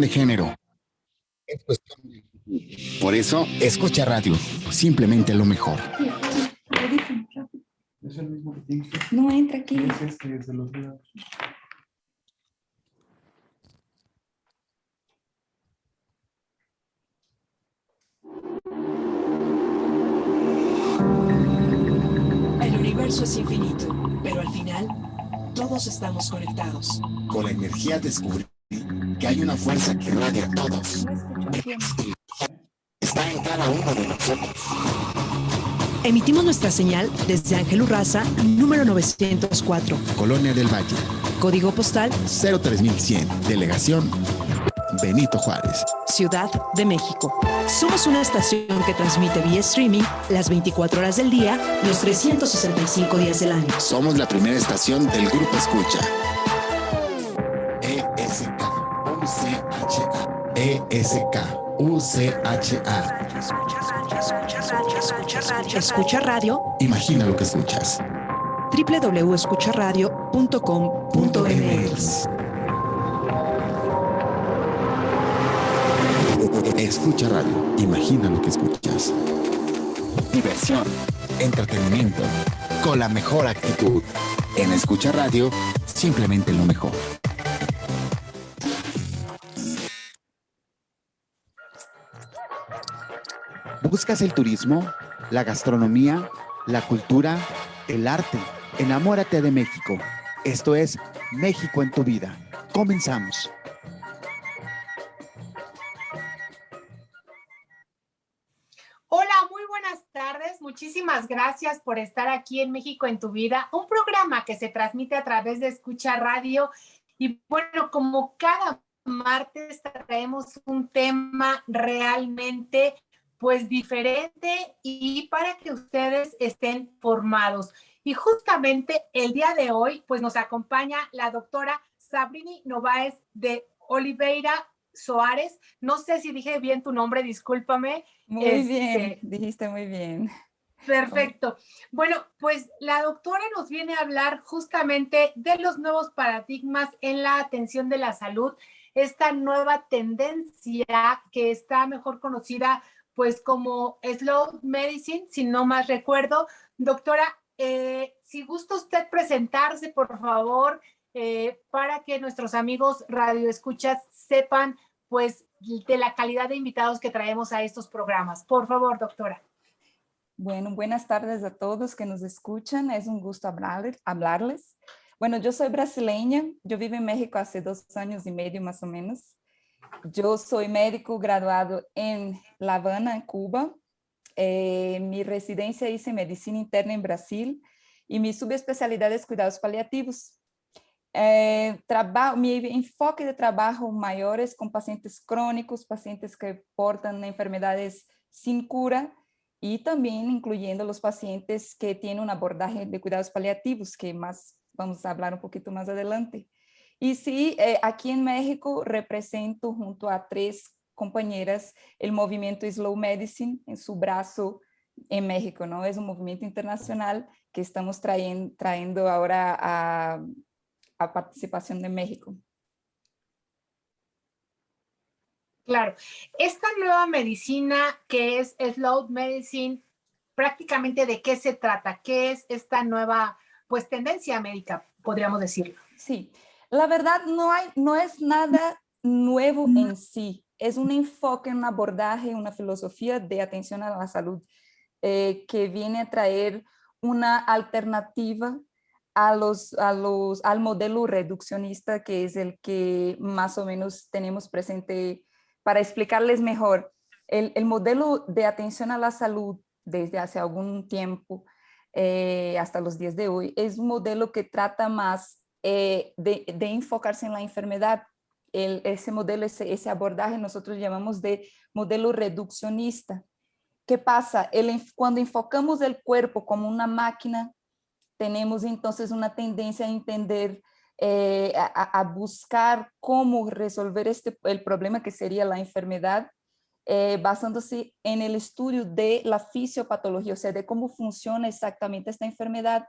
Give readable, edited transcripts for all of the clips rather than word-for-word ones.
de género. Es cuestión de... Por eso, escucha radio, simplemente lo mejor. Es el mismo que tienes. No entra aquí. Es es de los lados. El universo es infinito, pero al final, todos estamos conectados. Con la energía descubrí que hay una fuerza que irradia a todos. No escucho bien. Está en cada uno de nosotros. Emitimos nuestra señal desde Ángel Urraza, número 904. Colonia del Valle, Código postal 03100, Delegación Benito Juárez. Ciudad de México. Somos una estación que transmite vía streaming las 24 horas del día, los 365 días del año. Somos la primera estación del Grupo Escucha. ESK-UCHA. ESK-UCHA. Escucha radio. Imagina lo que escuchas. www.escucharadio.com.mx. Escucha radio. Imagina lo que escuchas. Diversión, entretenimiento, con la mejor actitud. En Escucha Radio, simplemente lo mejor. ¿Buscas el turismo, la gastronomía, la cultura, el arte? Enamórate de México. Esto es México en tu vida. Comenzamos. Hola, muy buenas tardes. Muchísimas gracias por estar aquí en México en tu vida, un programa que se transmite a través de Escucha Radio. Y bueno, como cada martes traemos un tema realmente pues diferente y para que ustedes estén formados. Y justamente el día de hoy pues nos acompaña la doctora Sabrini Novaes de Oliveira Soares. No sé si dije bien tu nombre, discúlpame. Muy bien, dijiste muy bien. Perfecto. Bueno, pues la doctora nos viene a hablar justamente de los nuevos paradigmas en la atención de la salud, esta nueva tendencia que está mejor conocida pues como slow medicine, si no más recuerdo. Doctora, si gusta usted presentarse, por favor, para que nuestros amigos radioescuchas sepan pues de la calidad de invitados que traemos a estos programas. Por favor, doctora. Bueno, buenas tardes a todos que nos escuchan. Es un gusto hablarles. Bueno, yo soy brasileña. Yo vivo en México hace 2 años y medio más o menos. Yo soy médico graduado en La Habana, en Cuba. Mi residencia hice medicina interna en Brasil y mi subespecialidad es cuidados paliativos. Mi enfoque de trabajo mayor es con pacientes crónicos, pacientes que portan enfermedades sin cura y también incluyendo los pacientes que tienen un abordaje de cuidados paliativos, que más vamos a hablar un poquito más adelante. Y sí, aquí en México represento junto a 3 compañeras el movimiento Slow Medicine en su brazo en México, ¿no? Es un movimiento internacional que estamos trayendo ahora a participación de México. Claro, esta nueva medicina que es Slow Medicine, prácticamente ¿de qué se trata? ¿Qué es esta nueva pues tendencia médica, podríamos decirlo? Sí, la verdad no es nada nuevo en sí, es un enfoque, un abordaje, una filosofía de atención a la salud que viene a traer una alternativa al modelo reduccionista, que es el que más o menos tenemos presente. Para explicarles mejor, el modelo de atención a la salud desde hace algún tiempo hasta los días de hoy es un modelo que trata más de enfocarse en la enfermedad. Ese modelo, ese abordaje nosotros llamamos de modelo reduccionista. ¿Qué pasa? Cuando enfocamos el cuerpo como una máquina, tenemos entonces una tendencia a entender, a buscar cómo resolver el problema que sería la enfermedad, basándose en el estudio de la fisiopatología, o sea, de cómo funciona exactamente esta enfermedad.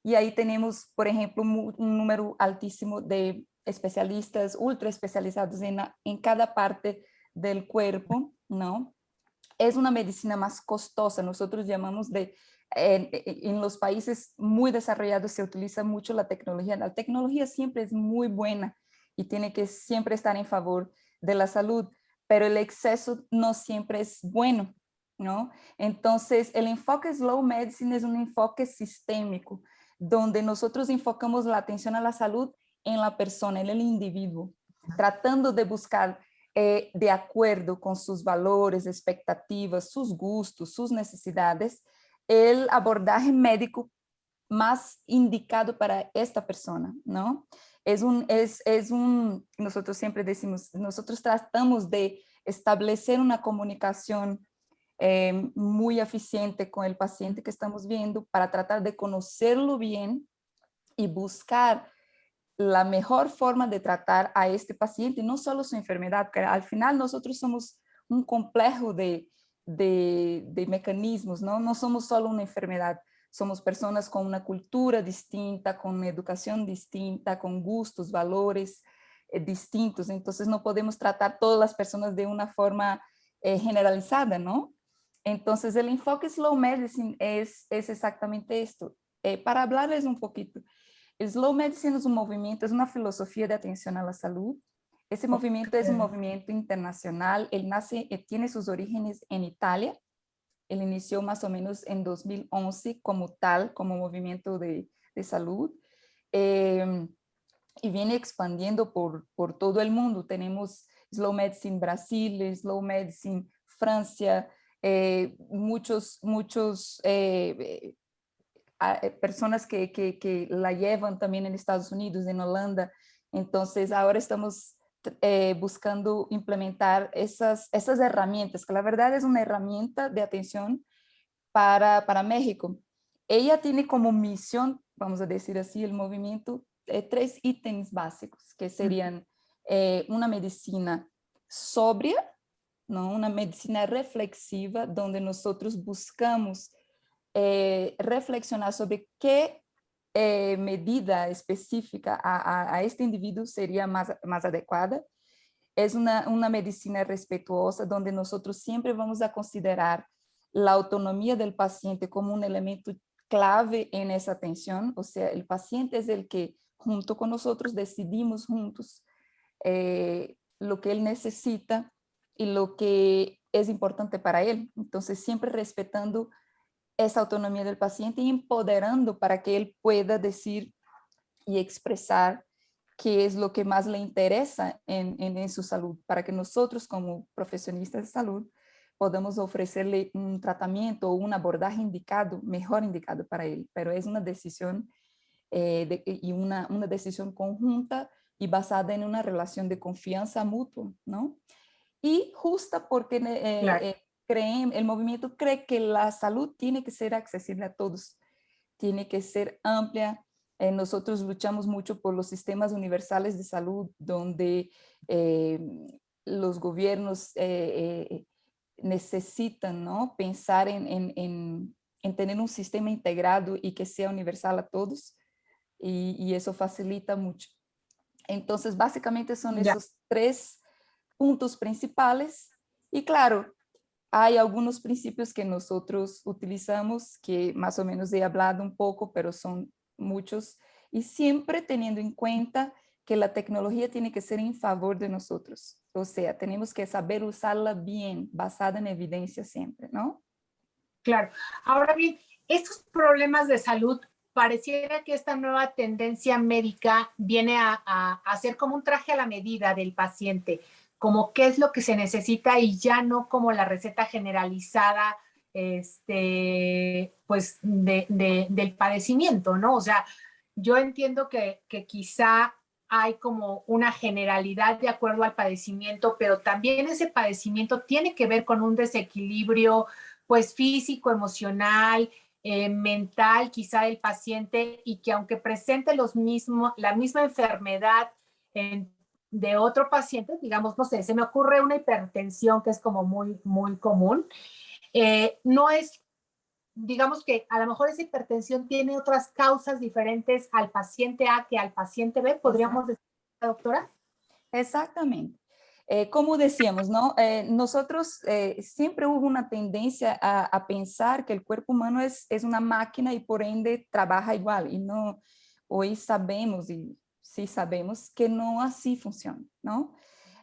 Y ahí tenemos, por ejemplo, un número altísimo de especialistas ultra especializados en cada parte del cuerpo, ¿no? Es una medicina más costosa, nosotros llamamos en los países muy desarrollados se utiliza mucho la tecnología siempre es muy buena y tiene que siempre estar en favor de la salud, pero el exceso no siempre es bueno, ¿no? Entonces, el enfoque Slow Medicine es un enfoque sistémico, donde nosotros enfocamos la atención a la salud en la persona, en el individuo, tratando de buscar de acuerdo con sus valores, expectativas, sus gustos, sus necesidades, el abordaje médico más indicado para esta persona, ¿no? Nosotros siempre decimos, nosotros tratamos de establecer una comunicación muy eficiente con el paciente que estamos viendo para tratar de conocerlo bien y buscar la mejor forma de tratar a este paciente, no solo su enfermedad, porque al final nosotros somos un complejo de mecanismos, ¿no? No somos solo una enfermedad, somos personas con una cultura distinta, con una educación distinta, con gustos, valores distintos, entonces no podemos tratar todas las personas de una forma generalizada, ¿no? Entonces el enfoque Slow Medicine es exactamente esto. Para hablarles un poquito, el Slow Medicine es un movimiento, es una filosofía de atención a la salud. Ese movimiento es un movimiento internacional. Él tiene sus orígenes en Italia. Él inició más o menos en 2011 como tal, como movimiento de salud. Y viene expandiendo por todo el mundo. Tenemos Slow Medicine Brasil, Slow Medicine Francia, muchos personas que la llevan también en Estados Unidos, en Holanda. Entonces, ahora estamos buscando implementar esas herramientas, que la verdad es una herramienta de atención para México. Ella tiene como misión, vamos a decir así, el movimiento, 3 ítems básicos, que serían una medicina sobria, ¿no? Una medicina reflexiva, donde nosotros buscamos reflexionar sobre qué medida específica a este individuo sería más adecuada. Es una medicina respetuosa donde nosotros siempre vamos a considerar la autonomía del paciente como un elemento clave en esa atención, o sea, el paciente es el que junto con nosotros decidimos juntos lo que él necesita y lo que es importante para él. Entonces, siempre respetando esa autonomía del paciente y empoderando para que él pueda decir y expresar qué es lo que más le interesa en su salud, para que nosotros como profesionistas de salud podamos ofrecerle un tratamiento o un abordaje mejor indicado para él, pero es una decisión y una decisión conjunta y basada en una relación de confianza mutua, ¿no? Y justa porque Claro. el movimiento cree que la salud tiene que ser accesible a todos, tiene que ser amplia. Nosotros luchamos mucho por los sistemas universales de salud, donde los gobiernos necesitan, ¿no?, pensar en tener un sistema integrado y que sea universal a todos, y eso facilita mucho. Entonces, básicamente son esos 3 puntos principales. Y claro, hay algunos principios que nosotros utilizamos, que más o menos he hablado un poco, pero son muchos, y siempre teniendo en cuenta que la tecnología tiene que ser en favor de nosotros. O sea, tenemos que saber usarla bien, basada en evidencia siempre, ¿no? Claro. Ahora bien, estos problemas de salud, pareciera que esta nueva tendencia médica viene a hacer como un traje a la medida del paciente, como qué es lo que se necesita y ya no como la receta generalizada, pues del padecimiento, ¿no? O sea, yo entiendo que quizá hay como una generalidad de acuerdo al padecimiento, pero también ese padecimiento tiene que ver con un desequilibrio, pues físico, emocional, mental quizá del paciente, y que aunque presente la misma enfermedad de otro paciente, digamos, no sé, se me ocurre una hipertensión que es como muy, muy común, no es, digamos que a lo mejor esa hipertensión tiene otras causas diferentes al paciente A que al paciente B, podríamos decir. doctora? Exactamente. Como decíamos, ¿no? Nosotros siempre hubo una tendencia a pensar que el cuerpo humano es una máquina y por ende trabaja igual. Y no, hoy sabemos, y sí sabemos, que no así funciona, ¿no?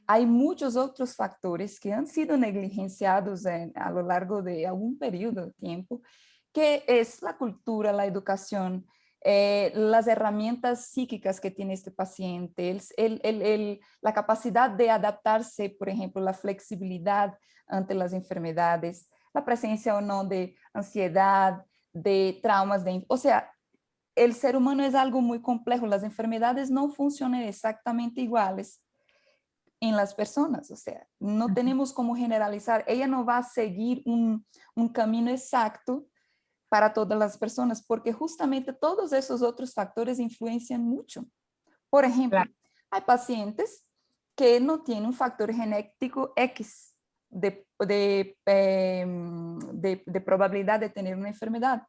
Hay muchos otros factores que han sido negligenciados a lo largo de algún periodo de tiempo, que es la cultura, la educación, las herramientas psíquicas que tiene este paciente, la capacidad de adaptarse, por ejemplo, la flexibilidad ante las enfermedades, la presencia o no de ansiedad, de traumas, o sea, el ser humano es algo muy complejo, las enfermedades no funcionan exactamente iguales en las personas, o sea, no tenemos cómo generalizar, ella no va a seguir un camino exacto para todas las personas, porque justamente todos esos otros factores influencian mucho. Por ejemplo, Claro. hay pacientes que no tienen un factor genético X de probabilidad de tener una enfermedad.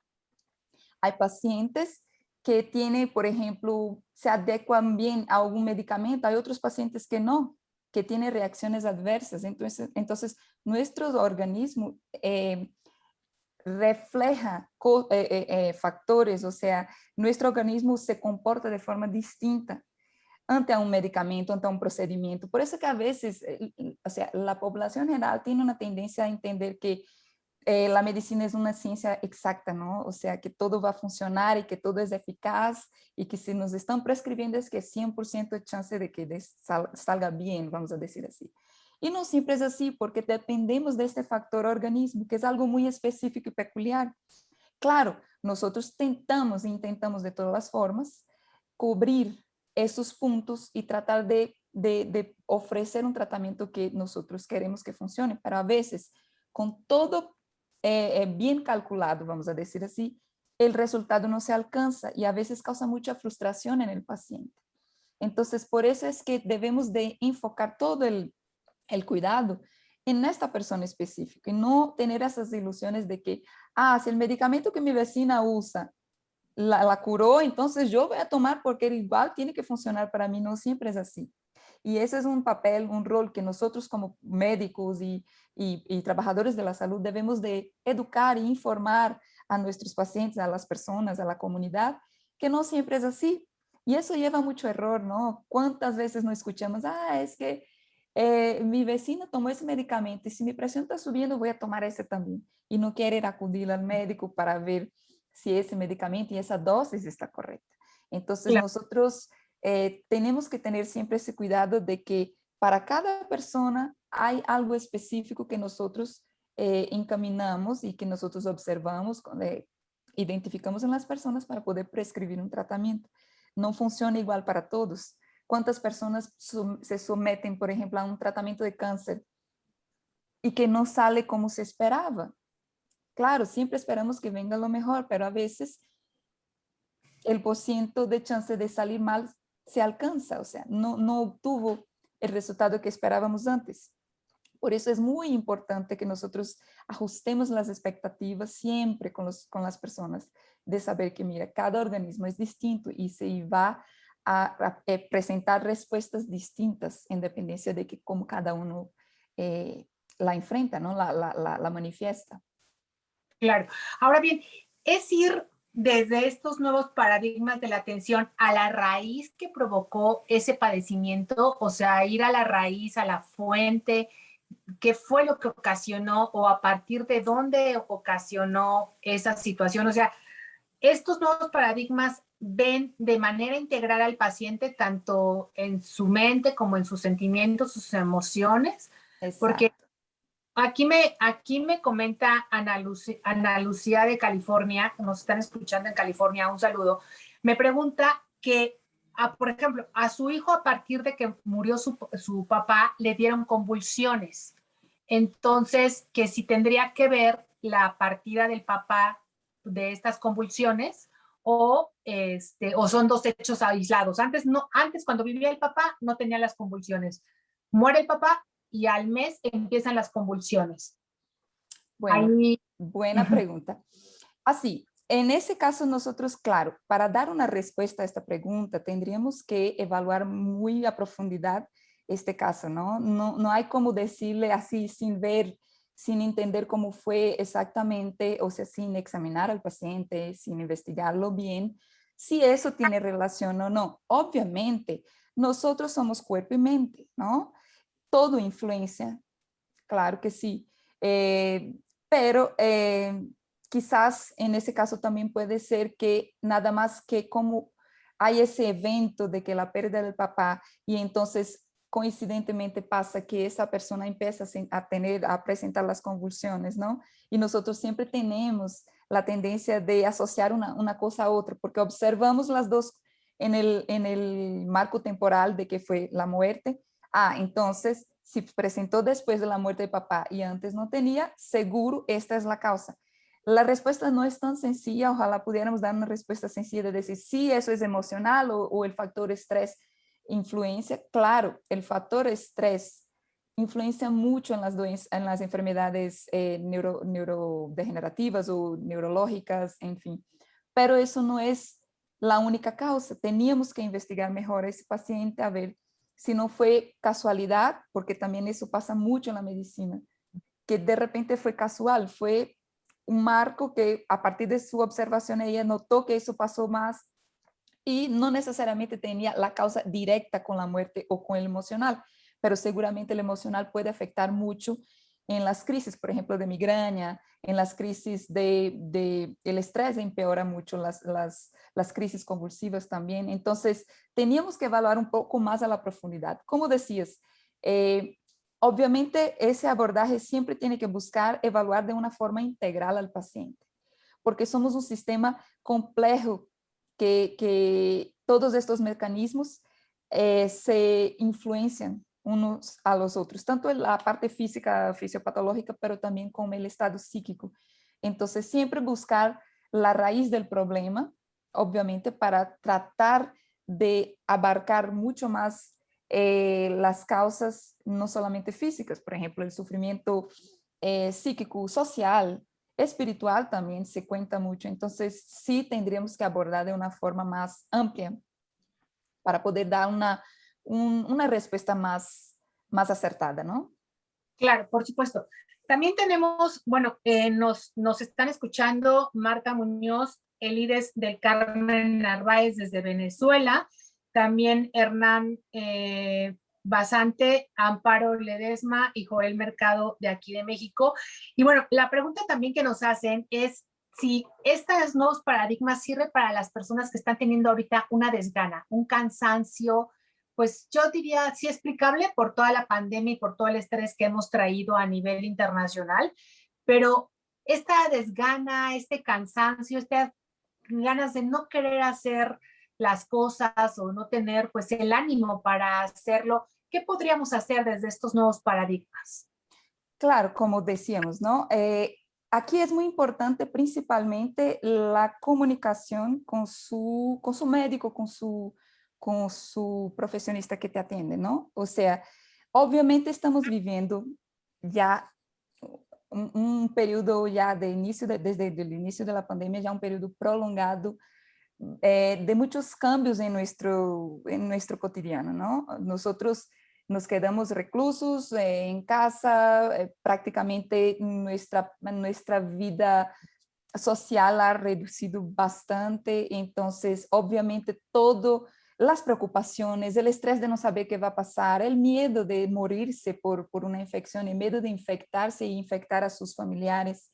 Hay pacientes que tienen, por ejemplo, se adecuan bien a algún medicamento, hay otros pacientes que no, que tienen reacciones adversas. Entonces nuestro organismo refleja factores, o sea, nuestro organismo se comporta de forma distinta ante un medicamento, ante un procedimiento. Por eso que a veces, o sea, la población general tiene una tendencia a entender que la medicina es una ciencia exacta, ¿no? O sea, que todo va a funcionar y que todo es eficaz y que si nos están prescribiendo es que 100% de chance de que salga bien, vamos a decir así. Y no siempre es así porque dependemos de este factor organismo, que es algo muy específico y peculiar. Claro, nosotros intentamos de todas las formas cubrir esos puntos y tratar de ofrecer un tratamiento que nosotros queremos que funcione, pero a veces con todo bien calculado, vamos a decir así, el resultado no se alcanza y a veces causa mucha frustración en el paciente. Entonces, por eso es que debemos de enfocar todo el cuidado en esta persona específica y no tener esas ilusiones de que, si el medicamento que mi vecina usa la curó, entonces yo voy a tomar porque igual tiene que funcionar para mí. No siempre es así. Y ese es un papel, un rol que nosotros como médicos y trabajadores de la salud debemos de educar e informar a nuestros pacientes, a las personas, a la comunidad, que no siempre es así. Y eso lleva mucho error, ¿no? ¿Cuántas veces no escuchamos, es que mi vecino tomó ese medicamento y si mi presión está subiendo voy a tomar ese también? Y no quieren acudir al médico para ver si ese medicamento y esa dosis está correcta. Entonces Claro. nosotros tenemos que tener siempre ese cuidado de que para cada persona hay algo específico que nosotros encaminamos y que nosotros observamos, identificamos en las personas para poder prescribir un tratamiento. No funciona igual para todos. ¿Cuántas personas se someten, por ejemplo, a un tratamiento de cáncer y que no sale como se esperaba? Claro, siempre esperamos que venga lo mejor, pero a veces el porciento de chance de salir mal se alcanza, o sea, no obtuvo el resultado que esperábamos antes. Por eso es muy importante que nosotros ajustemos las expectativas siempre con las personas, de saber que, mira, cada organismo es distinto y se va a presentar respuestas distintas en dependencia de que cómo cada uno la enfrenta, ¿no? La manifiesta. Claro. Ahora bien, es ir desde estos nuevos paradigmas de la atención a la raíz que provocó ese padecimiento, o sea, ir a la raíz, a la fuente, qué fue lo que ocasionó o a partir de dónde ocasionó esa situación. O sea, estos nuevos paradigmas ven de manera integral al paciente tanto en su mente como en sus sentimientos, sus emociones, porque Exacto. aquí me comenta Ana Lucía de California, nos están escuchando en California, un saludo, me pregunta que, por ejemplo, a su hijo a partir de que murió su papá le dieron convulsiones, entonces que si tendría que ver la partida del papá de estas convulsiones o son dos hechos aislados. Antes cuando vivía el papá no tenía las convulsiones. Muere el papá y al mes empiezan las convulsiones. Bueno, Ahí, buena pregunta. Así, en ese caso nosotros, claro, para dar una respuesta a esta pregunta, tendríamos que evaluar muy a profundidad este caso, ¿no? No hay como decirle así sin ver, sin entender cómo fue exactamente, o sea, sin examinar al paciente, sin investigarlo bien, si eso tiene relación o no. Obviamente, nosotros somos cuerpo y mente, ¿no? Todo influencia, claro que sí. Pero quizás en ese caso también puede ser que nada más que como hay ese evento de que la pérdida del papá y entonces coincidentemente pasa que esa persona empieza a presentar las convulsiones, ¿no? Y nosotros siempre tenemos la tendencia de asociar una cosa a otra, porque observamos las dos en el marco temporal de que fue la muerte. Entonces, si presentó después de la muerte de papá y antes no tenía, seguro esta es la causa. La respuesta no es tan sencilla, ojalá pudiéramos dar una respuesta sencilla de decir si eso es emocional o el factor estrés influencia. Claro, el factor estrés influencia mucho en en las enfermedades neurodegenerativas o neurológicas, en fin. Pero eso no es la única causa. Teníamos que investigar mejor a ese paciente a ver si no fue casualidad, porque también eso pasa mucho en la medicina, que de repente fue casual, fue un marco que a partir de su observación ella notó que eso pasó más y no necesariamente tenía la causa directa con la muerte o con el emocional, pero seguramente el emocional puede afectar mucho en las crisis, por ejemplo, de migraña, en las crisis el estrés empeora mucho las crisis convulsivas también. Entonces, teníamos que evaluar un poco más a la profundidad. Como decías, obviamente ese abordaje siempre tiene que buscar evaluar de una forma integral al paciente, porque somos un sistema complejo que todos estos mecanismos se influencian unos a los otros, tanto en la parte física, fisiopatológica, pero también con el estado psíquico. Entonces, siempre buscar la raíz del problema, obviamente, para tratar de abarcar mucho más las causas, no solamente físicas, por ejemplo, el sufrimiento psíquico, social, espiritual también se cuenta mucho. Entonces, sí tendríamos que abordar de una forma más amplia para poder dar una respuesta más acertada, ¿no? Claro, por supuesto. También tenemos, bueno, nos están escuchando Marta Muñoz, Elides del Carmen Narváez desde Venezuela, también Hernán Basante, Amparo Ledesma y Joel Mercado de aquí de México. Y bueno, la pregunta también que nos hacen es si estos nuevos paradigmas sirven para las personas que están teniendo ahorita una desgana, un cansancio, pues yo diría sí explicable por toda la pandemia y por todo el estrés que hemos traído a nivel internacional, pero esta desgana, este cansancio, estas ganas de no querer hacer las cosas o no tener pues el ánimo para hacerlo, ¿qué podríamos hacer desde estos nuevos paradigmas? Claro, como decíamos, ¿no? Aquí es muy importante principalmente la comunicación con su médico, con su profesionista que te atiende, ¿no? O sea, obviamente estamos viviendo ya un periodo ya de inicio, desde el inicio de la pandemia, ya un periodo prolongado de muchos cambios en nuestro cotidiano, ¿no? Nosotros nos quedamos reclusos en casa, prácticamente nuestra vida social ha reducido bastante, entonces obviamente todo, las preocupaciones, el estrés de no saber qué va a pasar, el miedo de morirse por una infección, el miedo de infectarse y infectar a sus familiares,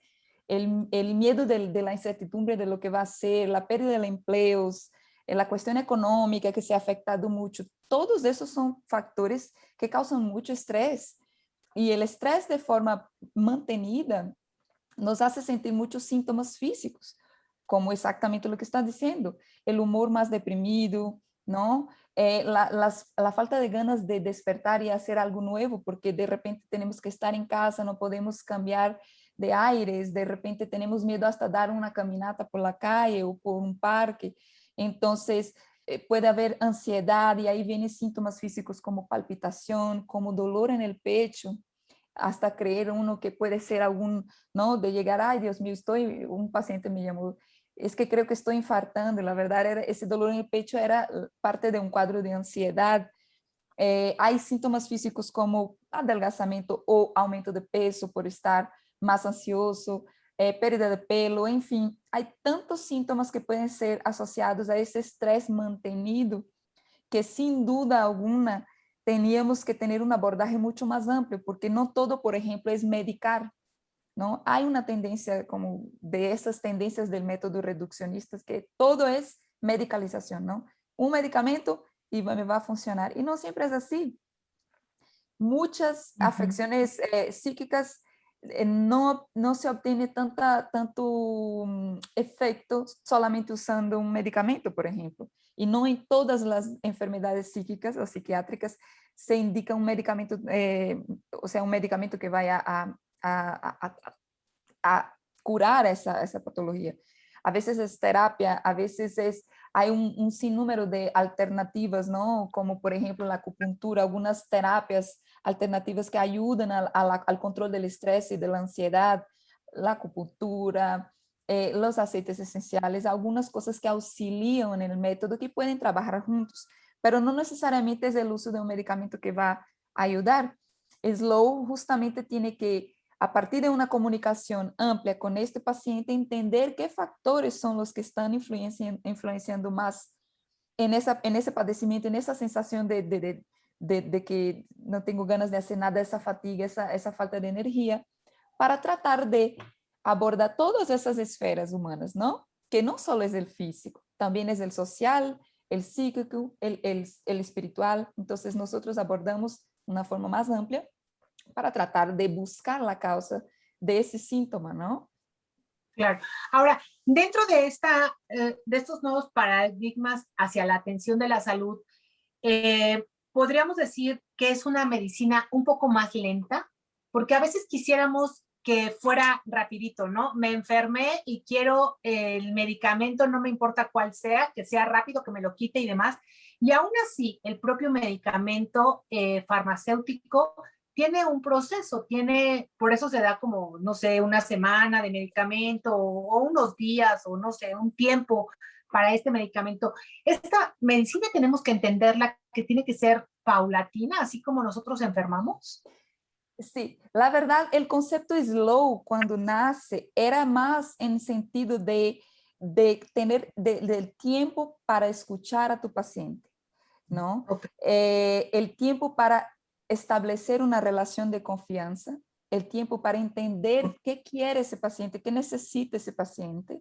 el miedo de la incertidumbre de lo que va a ser, la pérdida de empleos, la cuestión económica que se ha afectado mucho, todos esos son factores que causan mucho estrés. Y el estrés de forma mantenida nos hace sentir muchos síntomas físicos, como exactamente lo que está diciendo, el humor más deprimido, ¿no? La falta de ganas de despertar y hacer algo nuevo, porque de repente tenemos que estar en casa, no podemos cambiar de aires, de repente tenemos miedo hasta dar una caminata por la calle o por un parque. Entonces, puede haber ansiedad y ahí vienen síntomas físicos como palpitación, como dolor en el pecho, hasta creer uno que puede ser algún, ¿no? De llegar, ay, Dios mío, un paciente me llamó es que creo que estoy infartando. La verdad, ese dolor en el pecho era parte de un cuadro de ansiedad. Hay síntomas físicos como adelgazamiento o aumento de peso por estar más ansioso, pérdida de pelo, en fin, hay tantos síntomas que pueden ser asociados a ese estrés mantenido que sin duda alguna teníamos que tener un abordaje mucho más amplio, porque no todo, por ejemplo, es medicar, ¿no? Hay una tendencia como de esas tendencias del método reduccionista que todo es medicalización, ¿no? Un medicamento y me va a funcionar. Y no siempre es así. Muchas afecciones psíquicas no se obtiene tanto efecto solamente usando un medicamento, por ejemplo. Y no en todas las enfermedades psíquicas o psiquiátricas se indica un medicamento, o sea, un medicamento que vaya a curar esa patología. A veces es terapia, a veces hay un sinnúmero de alternativas, ¿no? Como por ejemplo la acupuntura, algunas terapias alternativas que ayudan al control del estrés y de la ansiedad, la acupuntura, los aceites esenciales, algunas cosas que auxilian en el método que pueden trabajar juntos, pero no necesariamente es el uso de un medicamento que va a ayudar. Slow justamente tiene que, a partir de una comunicación amplia con este paciente, entender qué factores son los que están influenciando más en ese padecimiento, en esa sensación de que no tengo ganas de hacer nada, esa fatiga, esa falta de energía, para tratar de abordar todas esas esferas humanas, ¿no? Que no solo es el físico, también es el social, el psíquico, el espiritual. Entonces nosotros abordamos una forma más amplia para tratar de buscar la causa de ese síntoma, ¿no? Claro. Ahora, dentro de estos nuevos paradigmas hacia la atención de la salud, podríamos decir que es una medicina un poco más lenta, porque a veces quisiéramos que fuera rapidito, ¿no? Me enfermé y quiero el medicamento, no me importa cuál sea, que sea rápido, que me lo quite y demás. Y aún así, el propio medicamento farmacéutico tiene un proceso, por eso se da como, no sé, una semana de medicamento o unos días o no sé, un tiempo para este medicamento. Esta medicina tenemos que entenderla que tiene que ser paulatina, así como nosotros enfermamos. Sí, la verdad, el concepto slow cuando nace era más en sentido de tener del tiempo para escuchar a tu paciente, ¿no? Okay. El tiempo para establecer una relación de confianza, el tiempo para entender qué quiere ese paciente, qué necesita ese paciente.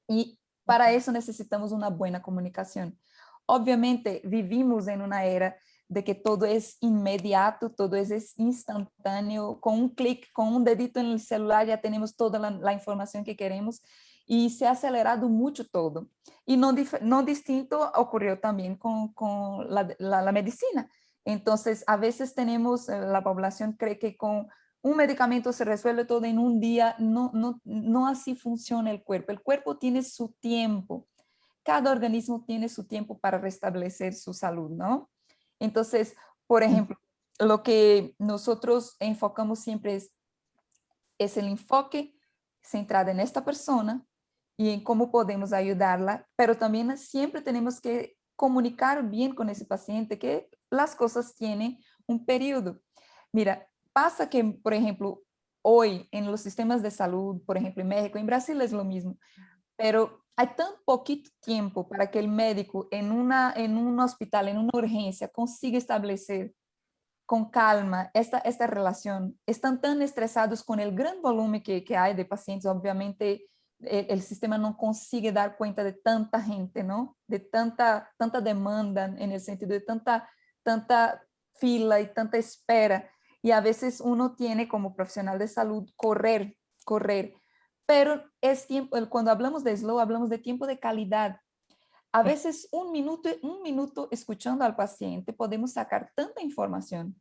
Y para eso necesitamos una buena comunicación. Obviamente, vivimos en una era de que todo es inmediato, todo es instantáneo, con un clic, con un dedito en el celular ya tenemos toda la información que queremos y se ha acelerado mucho todo. Y no distinto ocurrió también con la medicina. Entonces, a veces tenemos, la población cree que con un medicamento se resuelve todo en un día, no así funciona el cuerpo. El cuerpo tiene su tiempo, cada organismo tiene su tiempo para restablecer su salud, ¿no? Entonces, por ejemplo, lo que nosotros enfocamos siempre es el enfoque centrado en esta persona y en cómo podemos ayudarla, pero también siempre tenemos que comunicar bien con ese paciente que las cosas tienen un periodo. Mira, pasa que, por ejemplo, hoy en los sistemas de salud, por ejemplo, en México, en Brasil es lo mismo, pero hay tan poquito tiempo para que el médico en un hospital, en una urgencia, consiga establecer con calma esta relación. Están tan estresados con el gran volumen que hay de pacientes, obviamente el sistema no consigue dar cuenta de tanta gente, ¿no? De tanta demanda en el sentido de tanta fila y tanta espera. Y a veces uno tiene como profesional de salud correr, pero es tiempo, cuando hablamos de slow, hablamos de tiempo de calidad. A veces un minuto escuchando al paciente podemos sacar tanta información.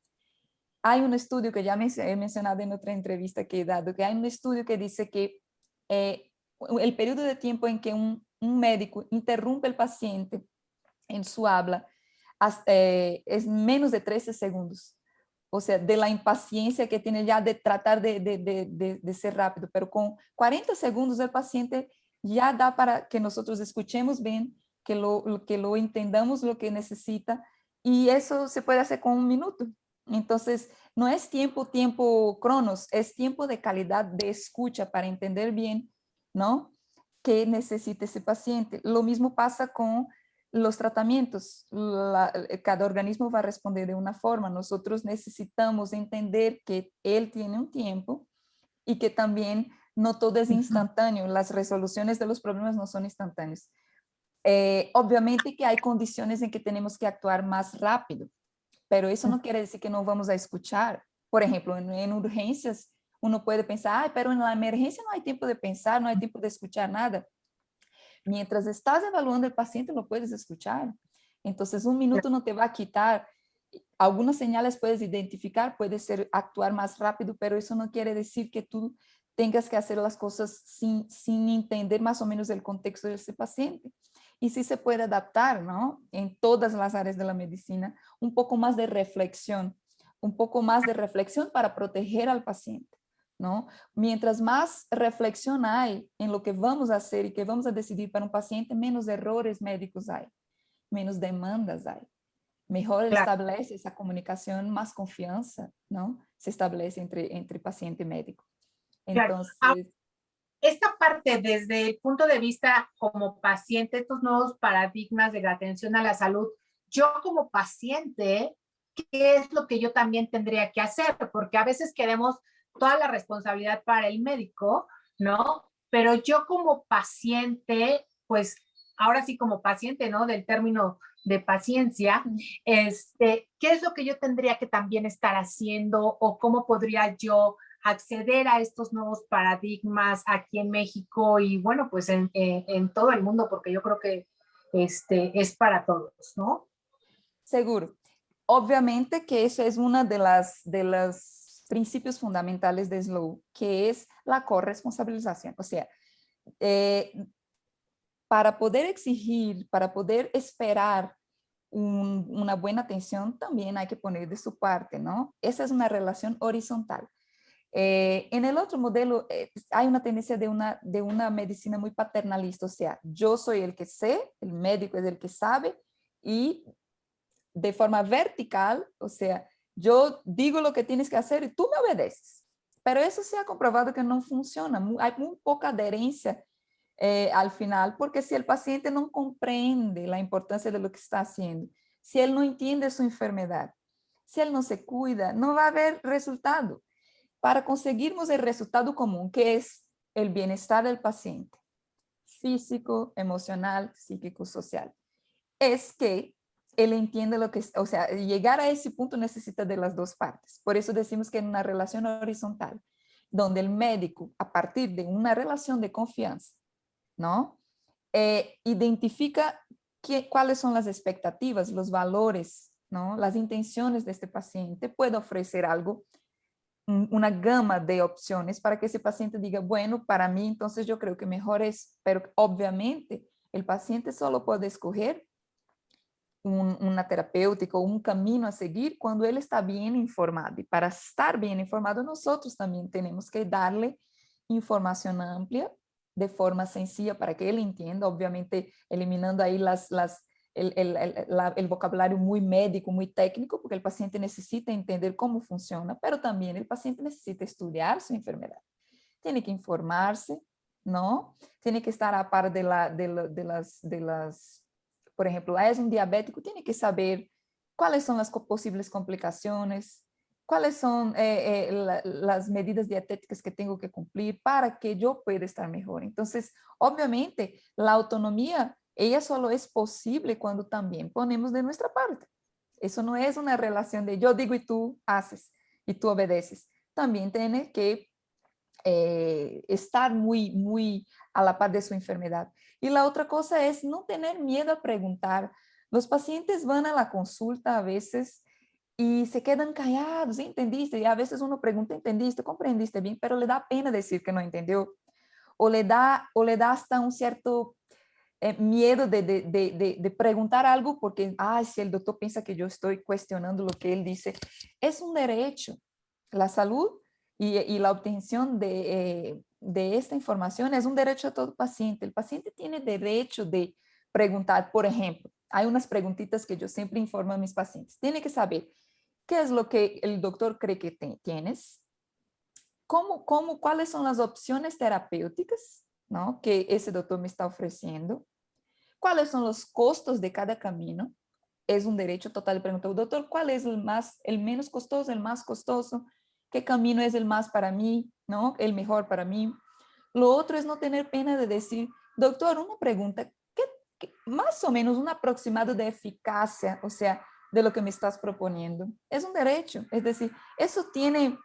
Hay un estudio que ya he mencionado en otra entrevista que he dado, que hay un estudio que dice que el periodo de tiempo en que un médico interrumpe al paciente en su habla es menos de 13 segundos. O sea, de la impaciencia que tiene ya de tratar de ser rápido, pero con 40 segundos el paciente ya da para que nosotros escuchemos bien, que lo entendamos lo que necesita, y eso se puede hacer con 1 minuto. Entonces, no es tiempo cronos, es tiempo de calidad de escucha para entender bien, ¿no?, qué necesita ese paciente. Lo mismo pasa con los tratamientos. Cada organismo va a responder de una forma. Nosotros necesitamos entender que él tiene un tiempo y que también no todo es instantáneo. Las resoluciones de los problemas no son instantáneas. Obviamente que hay condiciones en que tenemos que actuar más rápido, pero eso no quiere decir que no vamos a escuchar. Por ejemplo, en urgencias, uno puede pensar, ay, pero en la emergencia no hay tiempo de pensar, no hay tiempo de escuchar nada. Mientras estás evaluando el paciente, lo puedes escuchar. Entonces, 1 minuto no te va a quitar. Algunas señales puedes identificar, puede ser actuar más rápido, pero eso no quiere decir que tú tengas que hacer las cosas sin entender más o menos el contexto de ese paciente. Y sí se puede adaptar, ¿no?, en todas las áreas de la medicina, un poco más de reflexión para proteger al paciente, ¿no? Mientras más reflexión hay en lo que vamos a hacer y que vamos a decidir para un paciente, menos errores médicos hay, menos demandas hay. Mejor establece esa comunicación, más confianza, ¿no?, se establece entre paciente y médico. Entonces, esta parte desde el punto de vista como paciente, estos nuevos paradigmas de la atención a la salud, yo como paciente, ¿qué es lo que yo también tendría que hacer? Porque a veces queremos toda la responsabilidad para el médico, ¿no? Pero yo como paciente, pues ahora sí como paciente, ¿no?, del término de paciencia, ¿qué es lo que yo tendría que también estar haciendo o cómo podría yo acceder a estos nuevos paradigmas aquí en México y bueno, pues en todo el mundo, porque yo creo que es para todos, ¿no? seguro. Obviamente que eso es una de los principios fundamentales de Slow, que es la corresponsabilización. O sea, para poder exigir, para poder esperar una buena atención, también hay que poner de su parte, ¿no? Esa es una relación horizontal. En el otro modelo hay una tendencia de una medicina muy paternalista, o sea, yo soy el que sé, el médico es el que sabe, y de forma vertical, o sea, yo digo lo que tienes que hacer y tú me obedeces. Pero eso se ha comprobado que no funciona, hay muy poca adherencia al final, porque si el paciente no comprende la importancia de lo que está haciendo, si él no entiende su enfermedad, si él no se cuida, no va a haber resultado. Para conseguirmos el resultado común, que es el bienestar del paciente, físico, emocional, psíquico, social, es que él entiende lo que, o sea, llegar a ese punto necesita de las dos partes. Por eso decimos que en una relación horizontal, donde el médico, a partir de una relación de confianza, ¿no?, identifica cuáles son las expectativas, los valores, ¿no?, las intenciones de este paciente, puede ofrecer algo, una gama de opciones para que ese paciente diga, bueno, para mí entonces yo creo que mejor es, pero obviamente el paciente solo puede escoger una terapéutica o un camino a seguir cuando él está bien informado. Y para estar bien informado, nosotros también tenemos que darle información amplia de forma sencilla para que él entienda, obviamente eliminando ahí el vocabulario muy médico, muy técnico, porque el paciente necesita entender cómo funciona, pero también el paciente necesita estudiar su enfermedad. Tiene que informarse, ¿no? Tiene que estar a par de las, por ejemplo, es un diabético, tiene que saber cuáles son las posibles complicaciones, cuáles son las medidas dietéticas que tengo que cumplir para que yo pueda estar mejor. Entonces, obviamente, la autonomía, ella solo es posible cuando también ponemos de nuestra parte. Eso no es una relación de yo digo y tú haces y tú obedeces. También tiene que estar muy a la par de su enfermedad. Y la otra cosa es no tener miedo a preguntar. Los pacientes van a la consulta a veces y se quedan callados, ¿entendiste? Y a veces uno pregunta, ¿entendiste? ¿Comprendiste bien? Pero le da pena decir que no entendió. O le da hasta un cierto miedo de preguntar algo porque, si el doctor piensa que yo estoy cuestionando lo que él dice. Es un derecho. La salud y la obtención de esta información es un derecho de todo paciente. El paciente tiene derecho de preguntar, por ejemplo, hay unas preguntitas que yo siempre informo a mis pacientes. Tiene que saber qué es lo que el doctor cree que tienes, cuáles son las opciones terapéuticas, ¿no?, que ese doctor me está ofreciendo, cuáles son los costos de cada camino. Es un derecho total de preguntar, doctor, ¿cuál es el menos costoso, el más costoso? ¿Qué camino es el más para mí, ¿no?, el mejor para mí? Lo otro es no tener pena de decir, doctor, una pregunta, más o menos un aproximado de eficacia, o sea, de lo que me estás proponiendo. Es un derecho, es decir, eso tiene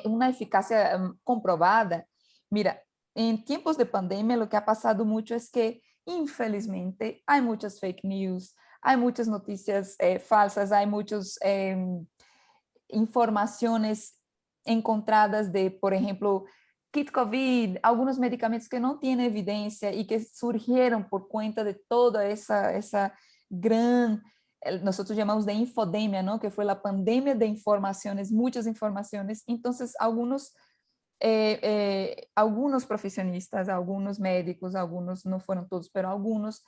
una eficacia comprobada. Mira, en tiempos de pandemia lo que ha pasado mucho es que, infelizmente, hay muchas fake news, hay muchas noticias falsas, hay muchas informaciones encontradas de, por ejemplo, kit COVID, algunos medicamentos que no tienen evidencia y que surgieron por cuenta de toda esa gran, nosotros llamamos de infodemia, ¿no?, que fue la pandemia de informaciones, muchas informaciones. Entonces, algunos profesionistas, algunos médicos, algunos, no fueron todos, pero algunos,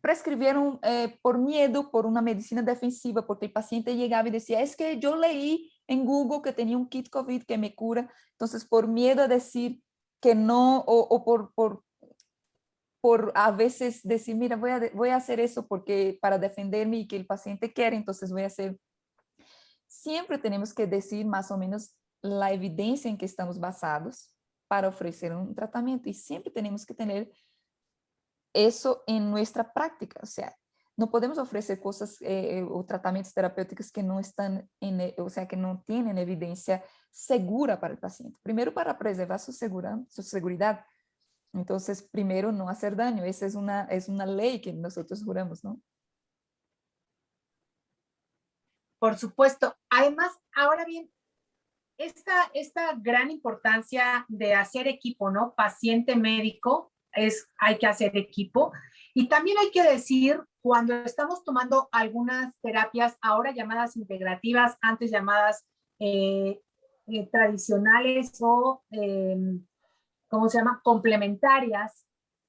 prescribieron por miedo, por una medicina defensiva, porque el paciente llegaba y decía, es que yo leí en Google que tenía un kit COVID que me cura. Entonces, por miedo a decir que no, o por a veces decir, mira, voy a hacer eso porque para defenderme y que el paciente quiere, entonces voy a hacer. Siempre tenemos que decir más o menos la evidencia en que estamos basados para ofrecer un tratamiento, y siempre tenemos que tener eso en nuestra práctica. O sea, no podemos ofrecer cosas o tratamientos terapéuticos que no están, o sea, que no tienen evidencia segura para el paciente. Primero, para preservar su seguridad. Entonces, primero, no hacer daño. Esa es una ley que nosotros juramos, ¿no? Por supuesto. Además, ahora bien, esta gran importancia de hacer equipo, ¿no? Paciente médico, hay que hacer equipo. Y también hay que decir, cuando estamos tomando algunas terapias, ahora llamadas integrativas, antes llamadas tradicionales o, ¿cómo se llama?, complementarias,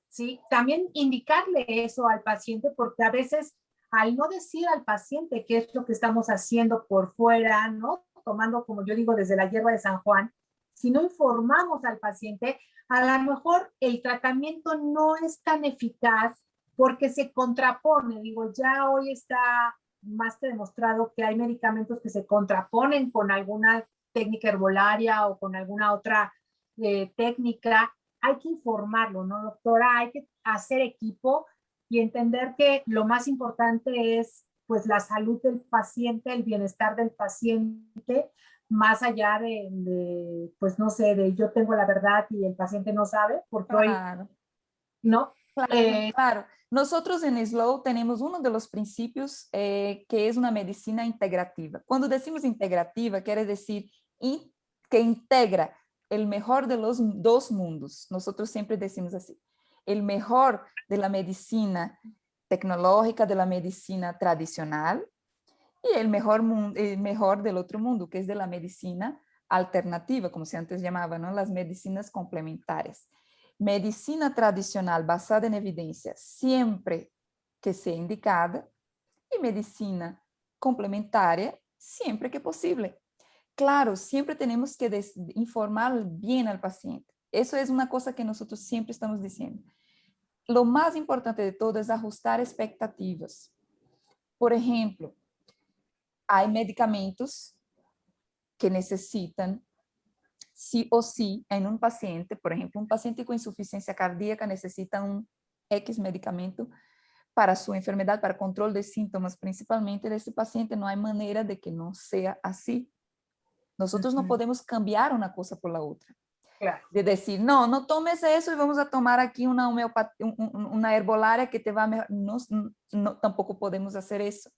¿sí? También indicarle eso al paciente, porque a veces, al no decir al paciente qué es lo que estamos haciendo por fuera, ¿no?, tomando, como yo digo, desde la hierba de San Juan, si no informamos al paciente, a lo mejor el tratamiento no es tan eficaz porque se contrapone. Digo, ya hoy está más que demostrado que hay medicamentos que se contraponen con alguna técnica herbolaria o con alguna otra técnica. Hay que informarlo, ¿no, doctora? Hay que hacer equipo y entender que lo más importante es, pues, la salud del paciente, el bienestar del paciente, más allá pues, no sé, de yo tengo la verdad y el paciente no sabe, porque hoy, Claro, ¿no? claro. Nosotros en Slow tenemos uno de los principios que es una medicina integrativa. Cuando decimos integrativa, quiere decir que integra el mejor de los dos mundos. Nosotros siempre decimos así, el mejor de la medicina tecnológica, de la medicina tradicional, y el mejor del otro mundo, que es de la medicina alternativa, como se antes llamaba, ¿no?, las medicinas complementarias. Medicina tradicional basada en evidencia, siempre que sea indicada, y medicina complementaria, siempre que posible. Claro, siempre tenemos que informar bien al paciente. Eso es una cosa que nosotros siempre estamos diciendo. Lo más importante de todo es ajustar expectativas. Por ejemplo, hay medicamentos que necesitan sí o sí en un paciente. Por ejemplo, un paciente con insuficiencia cardíaca necesita un X medicamento para su enfermedad, para control de síntomas principalmente de ese paciente. No hay manera de que no sea así. Nosotros no podemos cambiar una cosa por la otra. Claro. De decir, no, no tomes eso y vamos a tomar aquí una una herbolaria que te va a mejorar. No, tampoco podemos hacer eso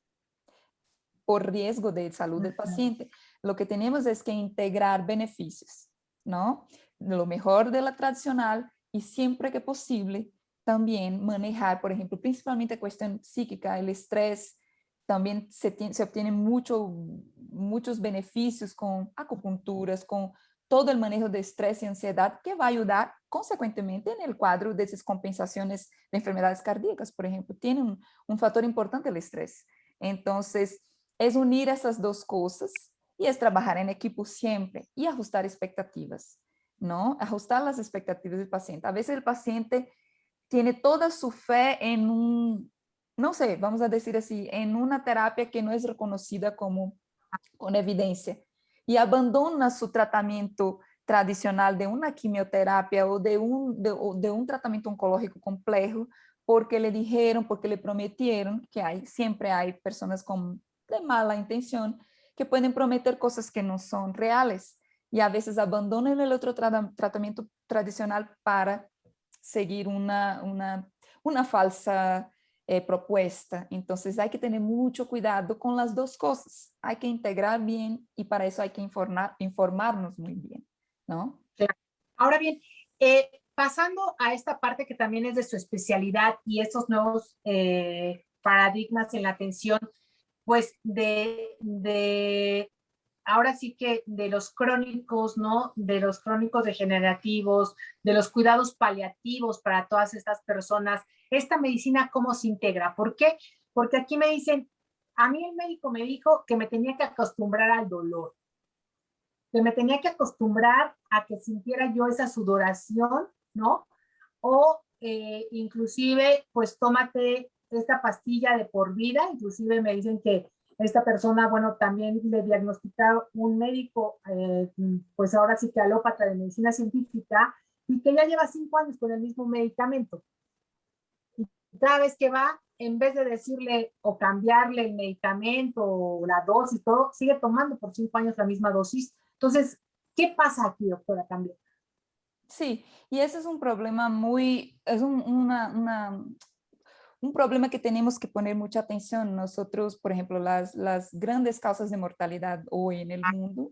por riesgo de salud del paciente. Lo que tenemos es que integrar beneficios, ¿no? Lo mejor de la tradicional, y siempre que posible también manejar, por ejemplo, principalmente cuestión psíquica, el estrés. También se obtienen muchos beneficios con acupunturas, con todo el manejo de estrés y ansiedad que va a ayudar consecuentemente en el cuadro de descompensaciones de enfermedades cardíacas, por ejemplo. Tiene un factor importante el estrés. Entonces, es unir esas dos cosas y es trabajar en equipo siempre y ajustar expectativas, ¿no? Ajustar las expectativas del paciente. A veces el paciente tiene toda su fe en no sé, vamos a decir así, en una terapia que no es reconocida como con evidencia y abandona su tratamiento tradicional de una quimioterapia o de un tratamiento oncológico complejo porque le dijeron, porque le prometieron, que siempre hay personas de mala intención que pueden prometer cosas que no son reales y a veces abandonan el otro tratamiento tradicional para seguir una falsa propuesta. Entonces hay que tener mucho cuidado con las dos cosas. Hay que integrar bien y para eso hay que informarnos muy bien, ¿no? Claro. Ahora bien, pasando a esta parte que también es de su especialidad y estos nuevos paradigmas en la atención, pues ahora sí que de los crónicos, ¿no? De los crónicos degenerativos, de los cuidados paliativos para todas estas personas. Esta medicina, ¿cómo se integra? ¿Por qué? Porque aquí me dicen, a mí el médico me dijo que me tenía que acostumbrar al dolor, que me tenía que acostumbrar a que sintiera yo esa sudoración, ¿no? O inclusive, pues tómate esta pastilla de por vida, inclusive me dicen que esta persona, bueno, también le diagnosticaron un médico, pues ahora sí que alópata de medicina científica, y que ya lleva 5 años con el mismo medicamento. Y cada vez que va, en vez de decirle o cambiarle el medicamento o la dosis, todo, sigue tomando por 5 años la misma dosis. Entonces, ¿qué pasa aquí, doctora, también? Sí, y ese es un problema un problema que tenemos que poner mucha atención. Nosotros, por ejemplo, las grandes causas de mortalidad hoy en el mundo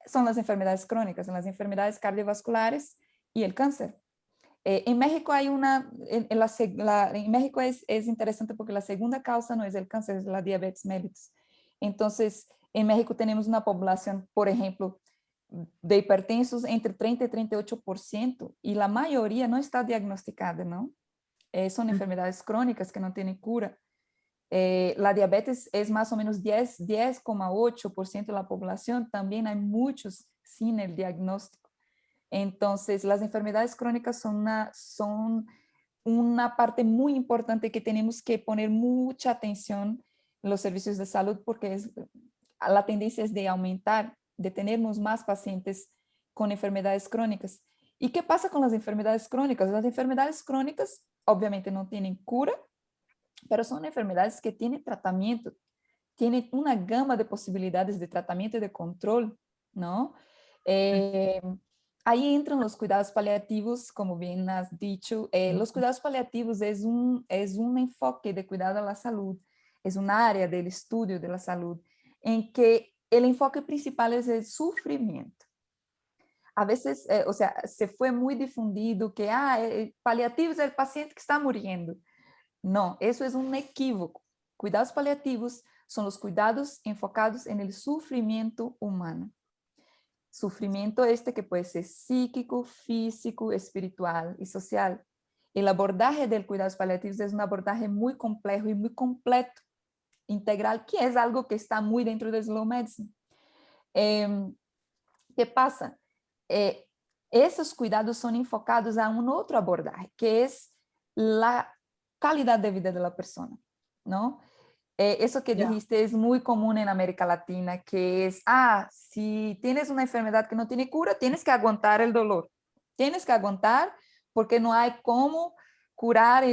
son las enfermedades crónicas, son las enfermedades cardiovasculares y el cáncer. En México hay en México es interesante porque la segunda causa no es el cáncer, es la diabetes mellitus. Entonces, en México tenemos una población, por ejemplo, de hipertensos entre 30 y 38% y la mayoría no está diagnosticada, ¿no? Son enfermedades crónicas que no tienen cura. La diabetes es más o menos 10,8% de la población, también hay muchos sin el diagnóstico. Entonces, las enfermedades crónicas son una parte muy importante que tenemos que poner mucha atención en los servicios de salud porque la tendencia es de aumentar, de tenernos más pacientes con enfermedades crónicas. ¿Y qué pasa con las enfermedades crónicas? Las enfermedades crónicas obviamente no tienen cura, pero son enfermedades que tienen tratamiento, tienen una gama de posibilidades de tratamiento y de control, ¿no? Ahí entran los cuidados paliativos, como bien has dicho. Los cuidados paliativos es un enfoque de cuidado a la salud, es un área del estudio de la salud en que el enfoque principal es el sufrimiento. A veces, o sea, se fue muy difundido que paliativos es el paciente que está muriendo. No, eso es un equívoco. Cuidados paliativos son los cuidados enfocados en el sufrimiento humano. Sufrimiento que puede ser psíquico, físico, espiritual y social. El abordaje del cuidados paliativos es un abordaje muy complejo y muy completo, integral, que es algo que está muy dentro de Slow Medicine. ¿Qué pasa? Esos cuidados son enfocados a un otro abordaje, que es la calidad de vida de la persona, ¿no? Eso que dijiste es muy común en América Latina, que es, si tienes una enfermedad que no tiene cura, tienes que aguantar el dolor. Tienes que aguantar porque no hay cómo curar,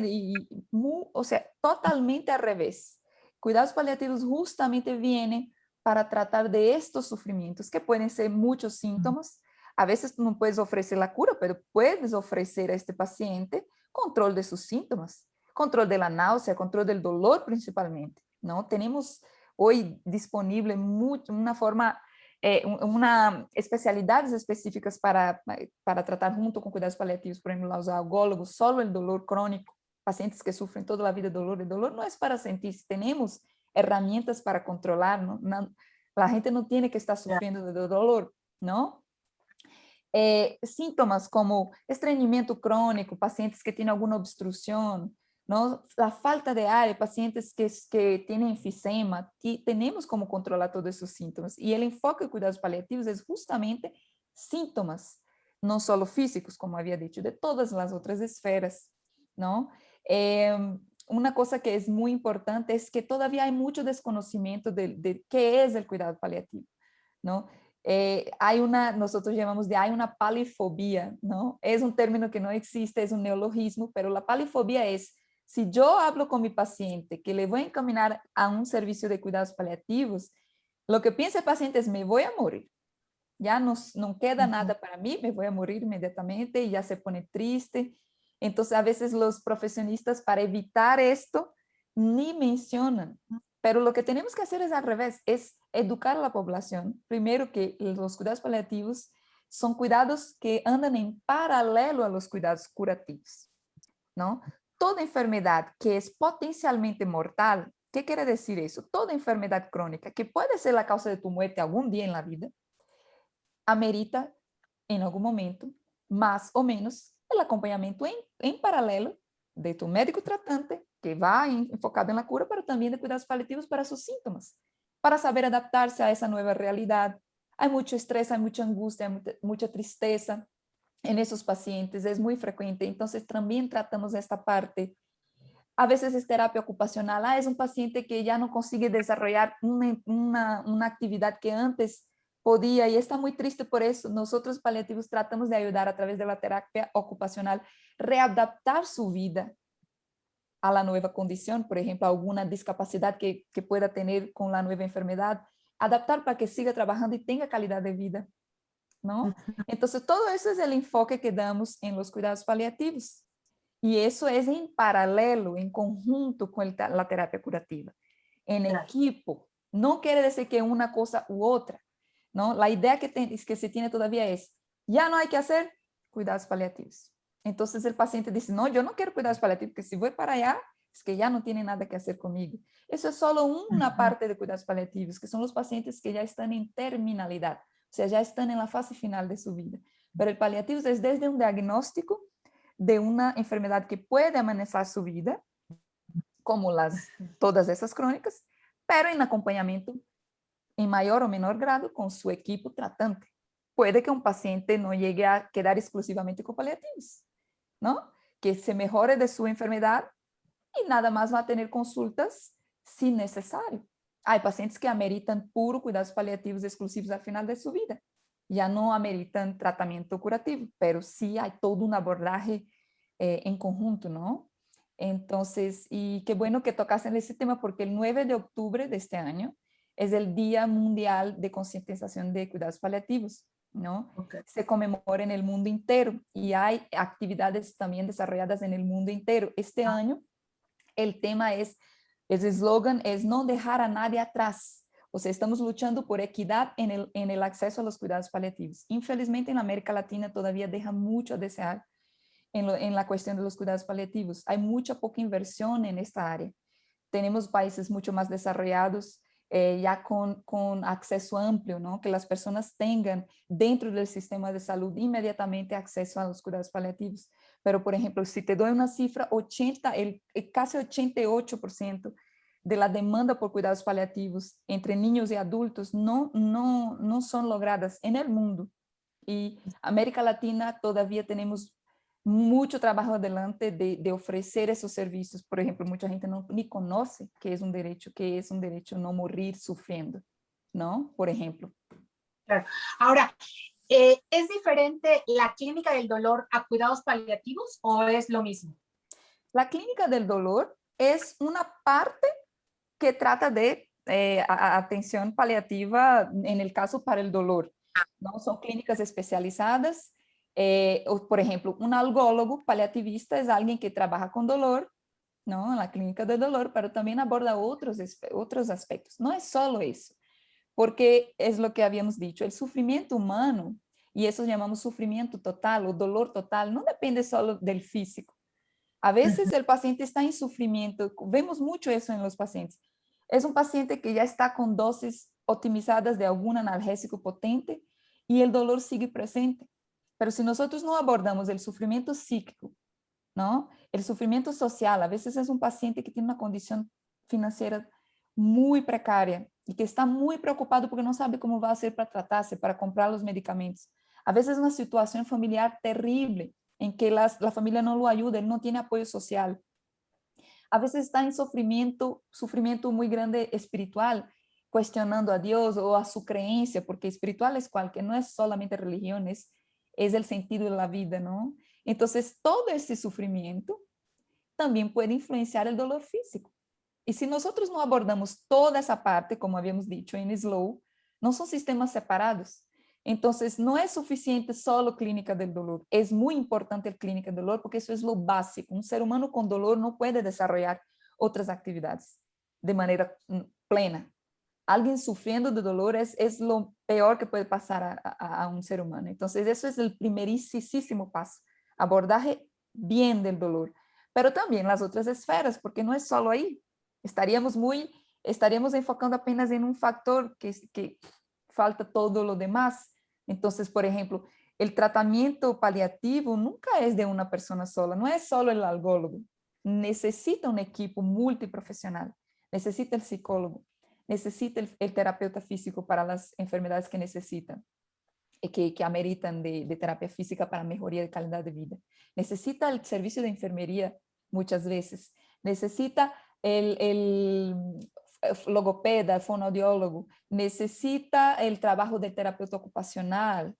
o sea, totalmente al revés. Cuidados paliativos justamente vienen para tratar de estos sufrimientos, que pueden ser muchos síntomas. A veces no puedes ofrecer la cura, pero puedes ofrecer a este paciente control de sus síntomas, control de la náusea, control del dolor principalmente, ¿no? Tenemos hoy disponible especialidades específicas para tratar junto con cuidados paliativos, por ejemplo, los algólogos, solo el dolor crónico, pacientes que sufren toda la vida dolor. El dolor no es para sentir, tenemos herramientas para controlar, ¿no? La gente no tiene que estar sufriendo de dolor, ¿no? Síntomas como estreñimiento crónico, pacientes que tienen alguna obstrucción, ¿no? La falta de aire, pacientes que tienen enfisema, tenemos como controlar todos esos síntomas. Y el enfoque de cuidados paliativos es justamente síntomas, no solo físicos, como había dicho, de todas las otras esferas, ¿no? Una cosa que es muy importante es que todavía hay mucho desconocimiento de qué es el cuidado paliativo, ¿no? Nosotros llamamos hay una palifobia, ¿no? Es un término que no existe, es un neologismo, pero la palifobia es, si yo hablo con mi paciente que le voy a encaminar a un servicio de cuidados paliativos, lo que piensa el paciente es, me voy a morir, ya no queda nada para mí, me voy a morir inmediatamente y ya se pone triste. Entonces, a veces los profesionistas, para evitar esto, ni mencionan. Pero lo que tenemos que hacer es al revés, es educar a la población. Primero, que los cuidados paliativos son cuidados que andan en paralelo a los cuidados curativos, ¿no? Toda enfermedad que es potencialmente mortal, ¿qué quiere decir eso? Toda enfermedad crónica que puede ser la causa de tu muerte algún día en la vida, amerita en algún momento, más o menos, el acompañamiento en paralelo de tu médico tratante, que va enfocado en la cura, pero también de cuidados paliativos para sus síntomas, para saber adaptarse a esa nueva realidad. Hay mucho estrés, hay mucha angustia, hay mucha tristeza en esos pacientes, es muy frecuente. Entonces, también tratamos esta parte. A veces es terapia ocupacional. Es un paciente que ya no consigue desarrollar una actividad que antes podía y está muy triste por eso. Nosotros paliativos tratamos de ayudar a través de la terapia ocupacional, readaptar su vida a la nueva condición, por ejemplo, alguna discapacidad que pueda tener con la nueva enfermedad, adaptar para que siga trabajando y tenga calidad de vida, ¿no? Entonces, todo eso es el enfoque que damos en los cuidados paliativos. Y eso es en paralelo, en conjunto con la terapia curativa, en equipo. No quiere decir que una cosa u otra, ¿no? La idea que se tiene todavía es, ya no hay que hacer cuidados paliativos. Entonces el paciente dice, no, yo no quiero cuidados paliativos, porque si voy para allá, es que ya no tiene nada que hacer conmigo. Eso es solo una parte de cuidados paliativos, que son los pacientes que ya están en terminalidad, o sea, ya están en la fase final de su vida. Pero el paliativo es desde un diagnóstico de una enfermedad que puede amenazar su vida, como todas esas crónicas, pero en acompañamiento en mayor o menor grado con su equipo tratante. Puede que un paciente no llegue a quedar exclusivamente con paliativos, ¿no? Que se mejore de su enfermedad y nada más va a tener consultas si necesario. Hay pacientes que ameritan puro cuidados paliativos exclusivos al final de su vida. Ya no ameritan tratamiento curativo, pero sí hay todo un abordaje en conjunto, ¿no? Entonces, y qué bueno que tocasen ese tema porque el 9 de octubre de este año es el Día Mundial de Concientización de Cuidados Paliativos, ¿no? Okay. Se conmemora en el mundo entero y hay actividades también desarrolladas en el mundo entero. Este año el tema es, el eslogan es no dejar a nadie atrás. O sea, estamos luchando por equidad en el acceso a los cuidados paliativos. Infelizmente, en América Latina todavía deja mucho a desear en la cuestión de los cuidados paliativos. Hay mucha poca inversión en esta área. Tenemos países mucho más desarrollados, ya con acceso amplio, ¿no? Que las personas tengan dentro del sistema de salud inmediatamente acceso a los cuidados paliativos. Pero, por ejemplo, si te doy una cifra, casi 88% de la demanda por cuidados paliativos entre niños y adultos no son logradas en el mundo. Y América Latina todavía tenemos mucho trabajo adelante de ofrecer esos servicios. Por ejemplo, mucha gente ni conoce que es un derecho no morir sufriendo, ¿no? Por ejemplo. Claro. Ahora, ¿es diferente la clínica del dolor a cuidados paliativos o es lo mismo? La clínica del dolor es una parte que trata de atención paliativa en el caso para el dolor, ¿no? Son clínicas especializadas. Por ejemplo, un algólogo paliativista es alguien que trabaja con dolor, ¿no? En la clínica del dolor, pero también aborda otros aspectos. No es solo eso, porque es lo que habíamos dicho, el sufrimiento humano, y eso llamamos sufrimiento total o dolor total, no depende solo del físico. A veces el paciente está en sufrimiento, vemos mucho eso en los pacientes. Es un paciente que ya está con dosis optimizadas de algún analgésico potente y el dolor sigue presente. pero si nosotros no abordamos el sufrimiento psíquico, ¿no? El sufrimiento social, a veces es un paciente que tiene una condición financiera muy precaria y que está muy preocupado porque no sabe cómo va a hacer para tratarse, para comprar los medicamentos. A veces una situación familiar terrible en que la familia no lo ayuda, él no tiene apoyo social. A veces está en sufrimiento muy grande espiritual, cuestionando a Dios o a su creencia, porque espiritual es cual, que no es solamente religión, es el sentido de la vida, ¿no? Entonces, todo ese sufrimiento también puede influenciar el dolor físico. Y si nosotros no abordamos toda esa parte, como habíamos dicho en Slow, no son sistemas separados. Entonces, no es suficiente solo clínica del dolor. Es muy importante el clínica del dolor porque eso es lo básico. Un ser humano con dolor no puede desarrollar otras actividades de manera plena. Alguien sufriendo de dolor es lo peor que puede pasar a un ser humano. Entonces, eso es el primerísimo paso. Abordaje bien del dolor. Pero también las otras esferas, porque no es solo ahí. Estaríamos enfocando apenas en un factor que falta todo lo demás. Entonces, por ejemplo, el tratamiento paliativo nunca es de una persona sola, no es solo el algólogo. Necesita un equipo multiprofesional, necesita el psicólogo, necesita el terapeuta físico para las enfermedades que necesitan, que ameritan de terapia física para mejoría de calidad de vida. Necesita el servicio de enfermería muchas veces, necesita el logopeda, el fonoaudiólogo, necesita el trabajo del terapeuta ocupacional,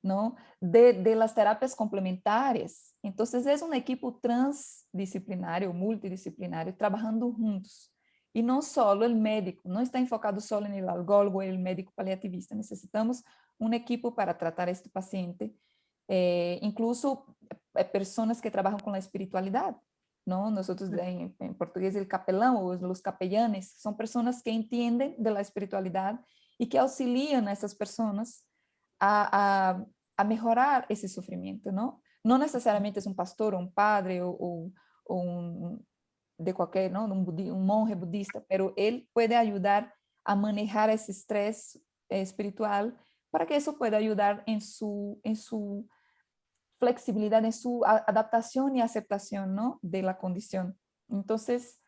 ¿no? De las terapias complementarias. Entonces es un equipo transdisciplinario, multidisciplinario, trabajando juntos. Y no solo el médico, no está enfocado solo en el algólogo, el médico paliativista. Necesitamos un equipo para tratar a este paciente, incluso personas que trabajan con la espiritualidad, ¿no? Nosotros en portugués el capelán o los capellanes son personas que entienden de la espiritualidad y que auxilian a esas personas a mejorar ese sufrimiento, ¿no? No necesariamente es un pastor o un padre o un, de cualquier, ¿no? Un monje budista, pero él puede ayudar a manejar ese estrés espiritual para que eso pueda ayudar en su flexibilidad, en su adaptación y aceptación, ¿no? De la condición. Entonces,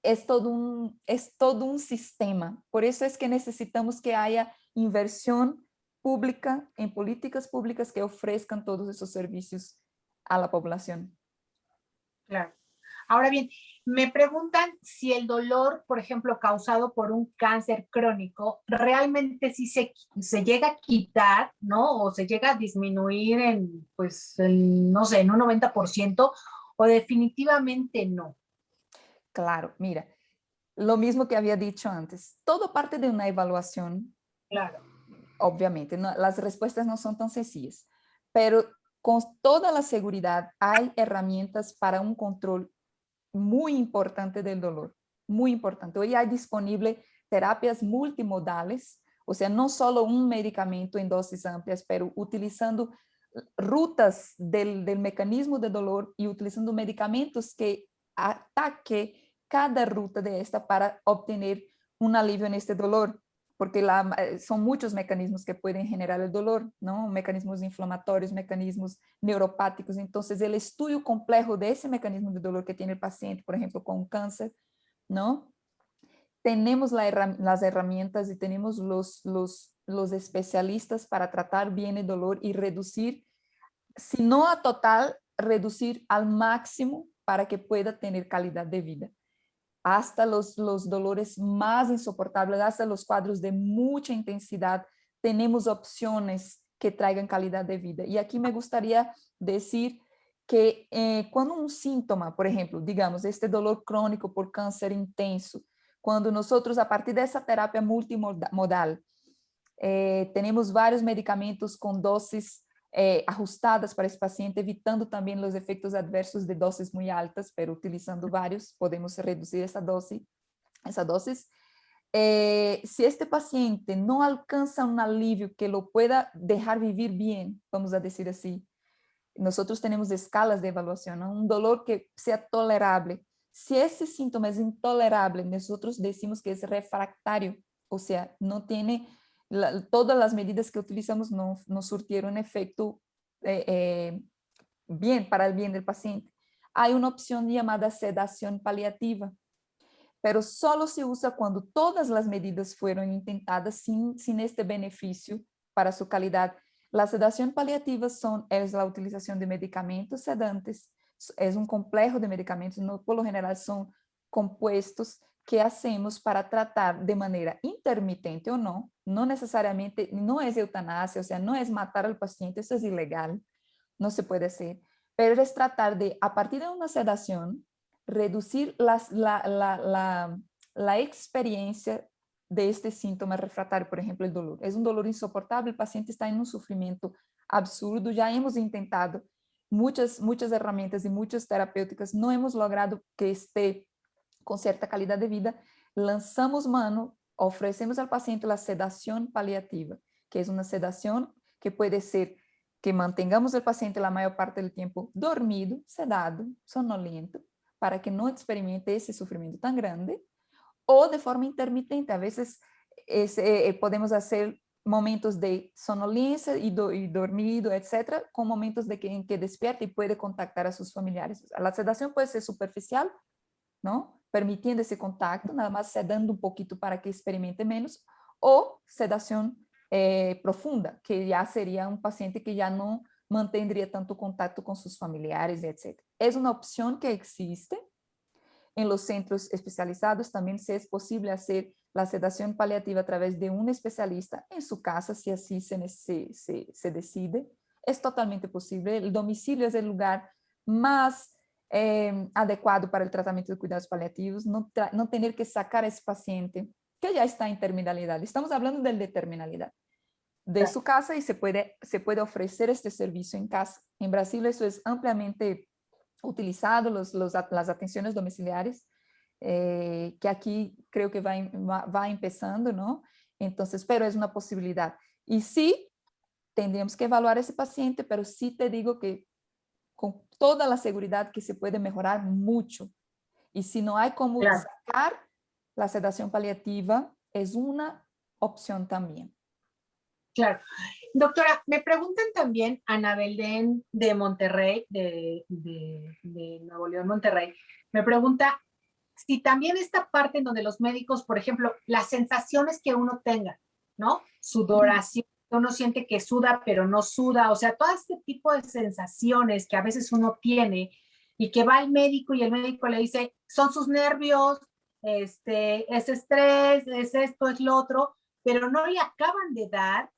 es todo un sistema. Por eso es que necesitamos que haya inversión pública en políticas públicas que ofrezcan todos esos servicios a la población. Claro. Ahora bien, me preguntan si el dolor, por ejemplo, causado por un cáncer crónico, realmente sí se llega a quitar, ¿no? O se llega a disminuir en, pues, no sé, en un 90%, o definitivamente no. Claro, mira, lo mismo que había dicho antes, todo parte de una evaluación. Claro. Obviamente, no, las respuestas no son tan sencillas, pero con toda la seguridad hay herramientas para un control muy importante del dolor, muy importante. Hoy hay disponible terapias multimodales, o sea, no solo un medicamento en dosis amplias, pero utilizando rutas del mecanismo de dolor y utilizando medicamentos que ataque cada ruta de esta para obtener un alivio en este dolor, porque son muchos mecanismos que pueden generar el dolor, ¿no? Mecanismos inflamatorios, mecanismos neuropáticos. Entonces, el estudio complejo de ese mecanismo de dolor que tiene el paciente, por ejemplo, con cáncer, ¿no? Tenemos las herramientas y tenemos los especialistas para tratar bien el dolor y reducir, si no a total, reducir al máximo para que pueda tener calidad de vida. Hasta los dolores más insoportables, hasta los cuadros de mucha intensidad, tenemos opciones que traigan calidad de vida. Y aquí me gustaría decir que cuando un síntoma, por ejemplo, digamos, este dolor crónico por cáncer intenso, cuando nosotros a partir de esa terapia multimodal, tenemos varios medicamentos con dosis ajustadas para ese paciente, evitando también los efectos adversos de dosis muy altas, pero utilizando varios, podemos reducir esa dosis. Si este paciente no alcanza un alivio que lo pueda dejar vivir bien, vamos a decir así, nosotros tenemos escalas de evaluación, ¿no? Un dolor que sea tolerable. Si ese síntoma es intolerable, nosotros decimos que es refractario, o sea, no tiene... todas las medidas que utilizamos no surtieron efecto bien, para el bien del paciente. Hay una opción llamada sedación paliativa, pero solo se usa cuando todas las medidas fueron intentadas sin este beneficio para su calidad. La sedación paliativa es la utilización de medicamentos sedantes, es un complejo de medicamentos, no, por lo general son compuestos que hacemos para tratar de manera intermitente o no, no necesariamente, no es eutanasia, o sea, no es matar al paciente, eso es ilegal, no se puede hacer, pero es tratar de, a partir de una sedación, reducir la experiencia de este síntoma refractario, por ejemplo, el dolor. Es un dolor insoportable, el paciente está en un sufrimiento absurdo, ya hemos intentado muchas herramientas y muchas terapéuticas, no hemos logrado que esté con cierta calidad de vida, lanzamos mano, ofrecemos al paciente la sedación paliativa, que es una sedación que puede ser que mantengamos el paciente la mayor parte del tiempo dormido, sedado, sonoliento, para que no experimente ese sufrimiento tan grande, o de forma intermitente. A veces podemos hacer momentos de sonolencia y dormido, etcétera, con momentos en que despierta y puede contactar a sus familiares. La sedación puede ser superficial, ¿no? Permitiendo ese contacto, nada más sedando un poquito para que experimente menos, o sedación profunda, que ya sería un paciente que ya no mantendría tanto contacto con sus familiares, etc. Es una opción que existe. En los centros especializados también se es posible hacer la sedación paliativa a través de un especialista en su casa, si así se decide. Es totalmente posible. El domicilio es el lugar más adecuado para el tratamiento de cuidados paliativos, no tener que sacar a ese paciente que ya está en terminalidad. Estamos hablando de terminalidad, de su casa, y se puede ofrecer este servicio en casa. En Brasil eso es ampliamente utilizado, las atenciones domiciliares, que aquí creo que va empezando, ¿no? Entonces, pero es una posibilidad. Y sí, tendríamos que evaluar ese paciente, pero sí te digo que con toda la seguridad que se puede mejorar mucho. Y si no hay cómo sacar, la sedación paliativa es una opción también. Claro. Doctora, me preguntan también, Ana Belén de Monterrey, de Nuevo León, Monterrey, me pregunta si también esta parte en donde los médicos, por ejemplo, las sensaciones que uno tenga, ¿no? Sudoración, uno siente que suda pero no suda, o sea, todo este tipo de sensaciones que a veces uno tiene y que va al médico y el médico le dice, son sus nervios, es estrés, es esto, es lo otro, pero no le acaban de dar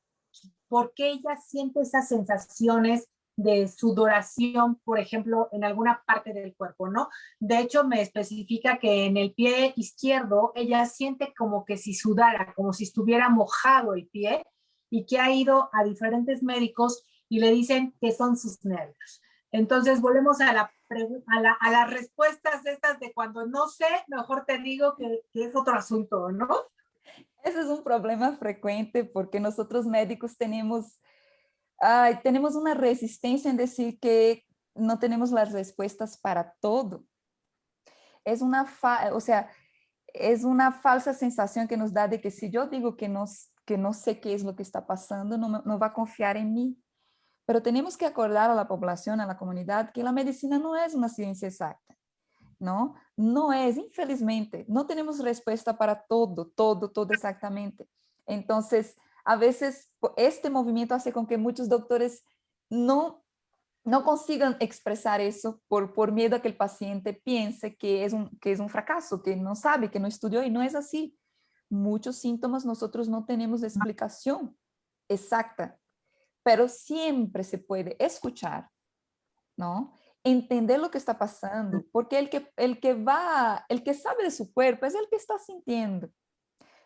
por qué ella siente esas sensaciones de sudoración, por ejemplo, en alguna parte del cuerpo, ¿no? De hecho, me especifica que en el pie izquierdo ella siente como que si sudara, como si estuviera mojado el pie, y que ha ido a diferentes médicos y le dicen que son sus nervios. Entonces, volvemos a las respuestas estas de cuando no sé, mejor te digo que es otro asunto, ¿no? Ese es un problema frecuente porque nosotros médicos tenemos una resistencia en decir que no tenemos las respuestas para todo. Es una falsa sensación que nos da de que si yo digo que no sé qué es lo que está pasando, no va a confiar en mí. Pero tenemos que acordar a la población, a la comunidad, que la medicina no es una ciencia exacta, ¿no? No es, infelizmente, no tenemos respuesta para todo exactamente. Entonces, a veces este movimiento hace con que muchos doctores no consigan expresar eso por miedo a que el paciente piense que es un fracaso, que no sabe, que no estudió, y no es así. Muchos síntomas nosotros no tenemos explicación exacta, pero siempre se puede escuchar, ¿no? Entender lo que está pasando, porque el que sabe de su cuerpo es el que está sintiendo.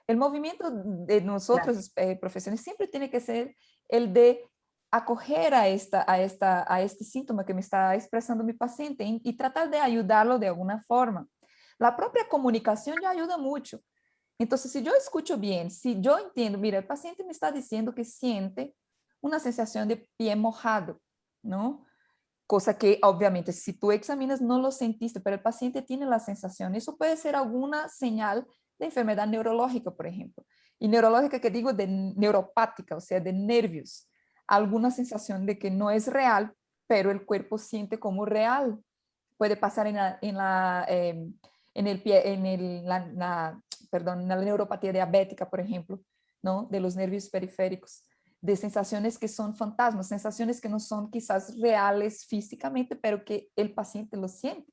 El movimiento de nosotros, profesionales, siempre tiene que ser el de acoger a este síntoma que me está expresando mi paciente y tratar de ayudarlo de alguna forma. La propia comunicación ya ayuda mucho. Entonces, si yo escucho bien, si yo entiendo, mira, el paciente me está diciendo que siente una sensación de pie mojado, ¿no? Cosa que, obviamente, si tú examinas no lo sentiste, pero el paciente tiene la sensación. Eso puede ser alguna señal de enfermedad neurológica, por ejemplo. Y neurológica, que digo, de neuropática, o sea, de nervios. alguna sensación de que no es real, pero el cuerpo siente como real. Puede pasar perdón, en la neuropatía diabética, por ejemplo, ¿no? De los nervios periféricos, de sensaciones que son fantasmas, sensaciones que no son quizás reales físicamente, pero que el paciente lo siente.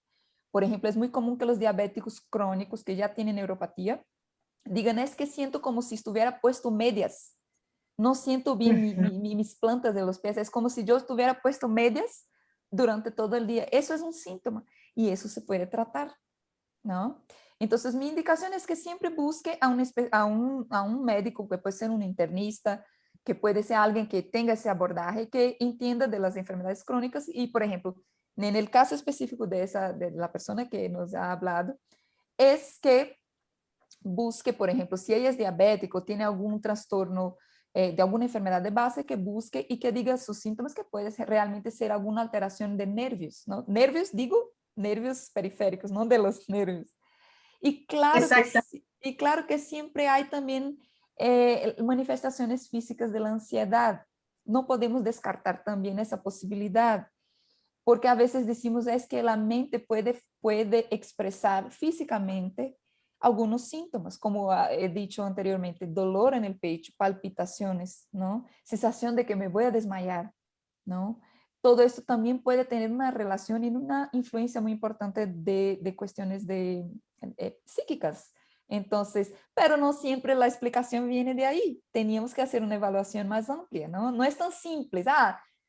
Por ejemplo, es muy común que los diabéticos crónicos que ya tienen neuropatía digan, es que siento como si estuviera puesto medias, no siento bien mis plantas de los pies, es como si yo estuviera puesto medias durante todo el día. Eso es un síntoma y eso se puede tratar, ¿no? Entonces, mi indicación es que siempre busque a un médico, que puede ser un internista, que puede ser alguien que tenga ese abordaje, que entienda de las enfermedades crónicas y, por ejemplo, en el caso específico de la persona que nos ha hablado, es que busque, por ejemplo, si ella es diabético, tiene algún trastorno de alguna enfermedad de base, que busque y que diga sus síntomas, que puede realmente ser alguna alteración de nervios, ¿no? Nervios, digo, nervios periféricos, no de los nervios. Y claro que siempre hay también manifestaciones físicas de la ansiedad. No podemos descartar también esa posibilidad, porque a veces decimos es que la mente puede expresar físicamente algunos síntomas, como he dicho anteriormente, dolor en el pecho, palpitaciones, ¿no? Sensación de que me voy a desmayar, ¿no? Todo esto también puede tener una relación y una influencia muy importante de cuestiones psíquicas. Entonces, pero no siempre la explicación viene de ahí. Teníamos que hacer una evaluación más amplia, ¿no? No es tan simple.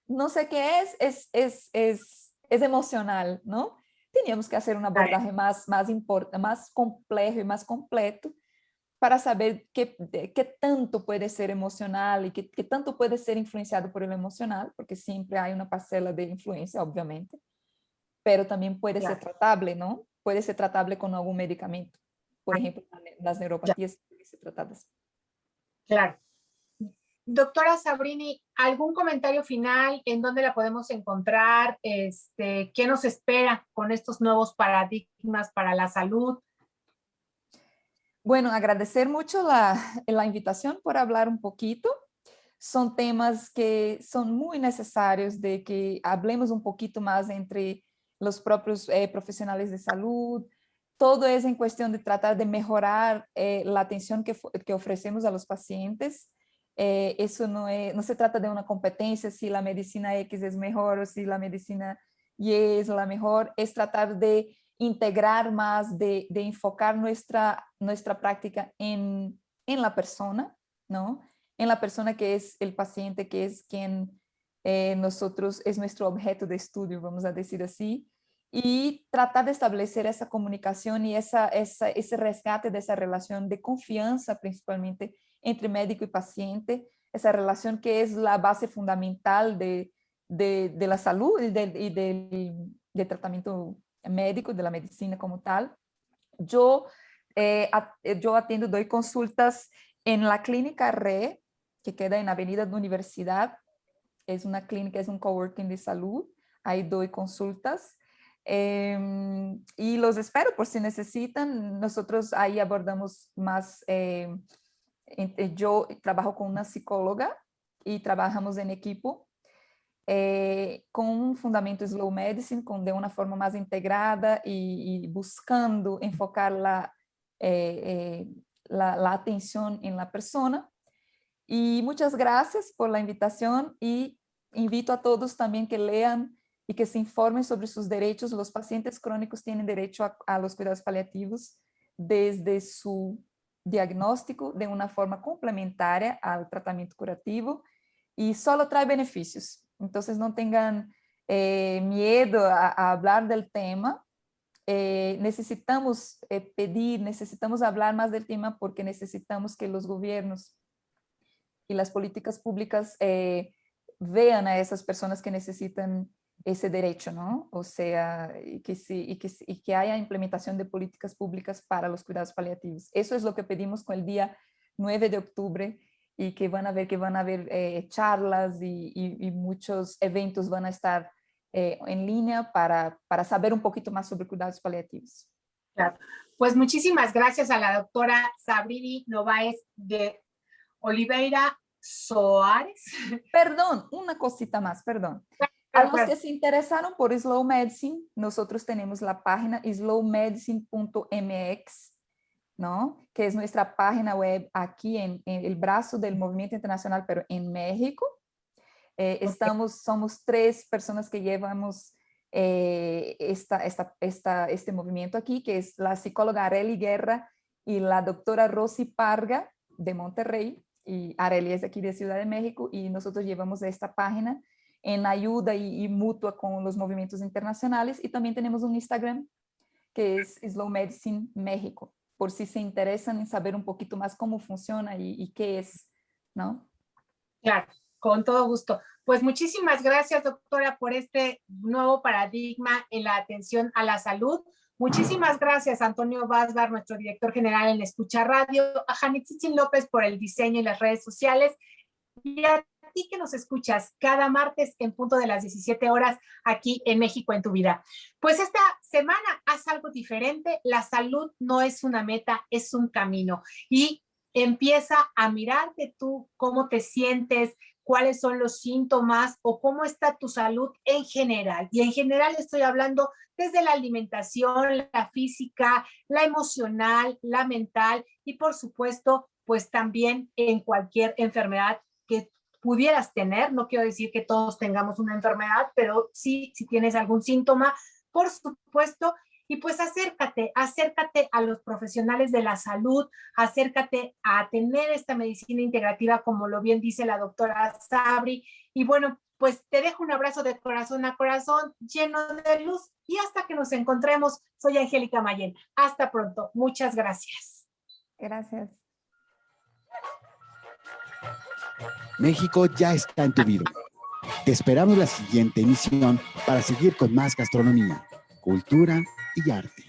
No sé qué es emocional, ¿no? Teníamos que hacer un abordaje más complejo y más completo para saber qué tanto puede ser emocional y qué tanto puede ser influenciado por el emocional, porque siempre hay una parcela de influencia, obviamente, pero también puede ser tratable, ¿no? Puede ser tratable con algún medicamento. Por ejemplo, las neuropatías pueden ser tratadas. Claro. Doctora Sabrini, ¿algún comentario final? ¿En dónde la podemos encontrar? ¿Qué nos espera con estos nuevos paradigmas para la salud? Bueno, agradecer mucho la invitación por hablar un poquito. Son temas que son muy necesarios de que hablemos un poquito más entre los propios profesionales de salud. Todo es en cuestión de tratar de mejorar la atención que ofrecemos a los pacientes. Eso no se trata de una competencia, si la medicina X es mejor o si la medicina Y es la mejor, es tratar de integrar más, de enfocar nuestra práctica en la persona, ¿no? En la persona que es el paciente, que es quien nosotros, es nuestro objeto de estudio, vamos a decir así, y tratar de establecer esa comunicación y ese rescate de esa relación de confianza, principalmente entre médico y paciente, esa relación que es la base fundamental de la salud y del tratamiento médico, de la medicina como tal. Yo atiendo, doy consultas en la clínica RE, que queda en Avenida de Universidad. Es una clínica, es un coworking de salud. Ahí doy consultas. Y los espero por si necesitan. Nosotros ahí abordamos más. Yo trabajo con una psicóloga y trabajamos en equipo. Com um fundamento slow medicine, de uma forma mais integrada e buscando enfocar la atención en la persona. Y muchas gracias por la invitación y invito a todos también que lean y que se informen sobre sus derechos. Los pacientes crónicos tienen derecho a los cuidados paliativos desde su diagnóstico de una forma complementaria al tratamiento curativo y solo trae beneficios. Entonces no tengan miedo a hablar del tema. Necesitamos necesitamos hablar más del tema porque necesitamos que los gobiernos y las políticas públicas vean a esas personas que necesitan ese derecho, ¿no? O sea, y que haya implementación de políticas públicas para los cuidados paliativos. Eso es lo que pedimos con el día 9 de octubre y que van a ver charlas y muchos eventos van a estar en línea para saber un poquito más sobre cuidados paliativos. Claro. Pues muchísimas gracias a la doctora Sabrini Novaes de Oliveira, Soares. Perdón, una cosita más, perdón. A los que se interesaron por Slow Medicine, nosotros tenemos la página slowmedicine.mx, ¿no? Que es nuestra página web aquí en el brazo del movimiento internacional, pero en México. Somos 3 personas que llevamos este movimiento aquí, que es la psicóloga Arely Guerra y la doctora Rosy Parga de Monterrey, y Arely es de aquí de Ciudad de México, y nosotros llevamos esta página en ayuda y mutua con los movimientos internacionales, y también tenemos un Instagram que es Slow Medicine México, por si se interesan en saber un poquito más cómo funciona y qué es, ¿no? Claro, con todo gusto. Pues muchísimas gracias, doctora, por este nuevo paradigma en la atención a la salud. Muchísimas gracias, Antonio Vázquez, nuestro director general en Escucha Radio, a Janitzin López por el diseño y las redes sociales, y a ti que nos escuchas cada martes en punto de las 17 horas aquí en México en tu vida. Pues esta semana haz algo diferente. La salud no es una meta, es un camino. Y empieza a mirarte tú, cómo te sientes, cuáles son los síntomas o cómo está tu salud en general. Y en general estoy hablando desde la alimentación, la física, la emocional, la mental y por supuesto, pues también en cualquier enfermedad que pudieras tener. No quiero decir que todos tengamos una enfermedad, pero sí, si tienes algún síntoma, por supuesto. Y pues acércate a los profesionales de la salud, acércate a tener esta medicina integrativa, como lo bien dice la doctora Sabri. Y bueno, pues te dejo un abrazo de corazón a corazón, lleno de luz, y hasta que nos encontremos, soy Angélica Mayén. Hasta pronto. Muchas gracias. Gracias. México ya está en tu vida. Te esperamos la siguiente emisión para seguir con más gastronomía, cultura y arte.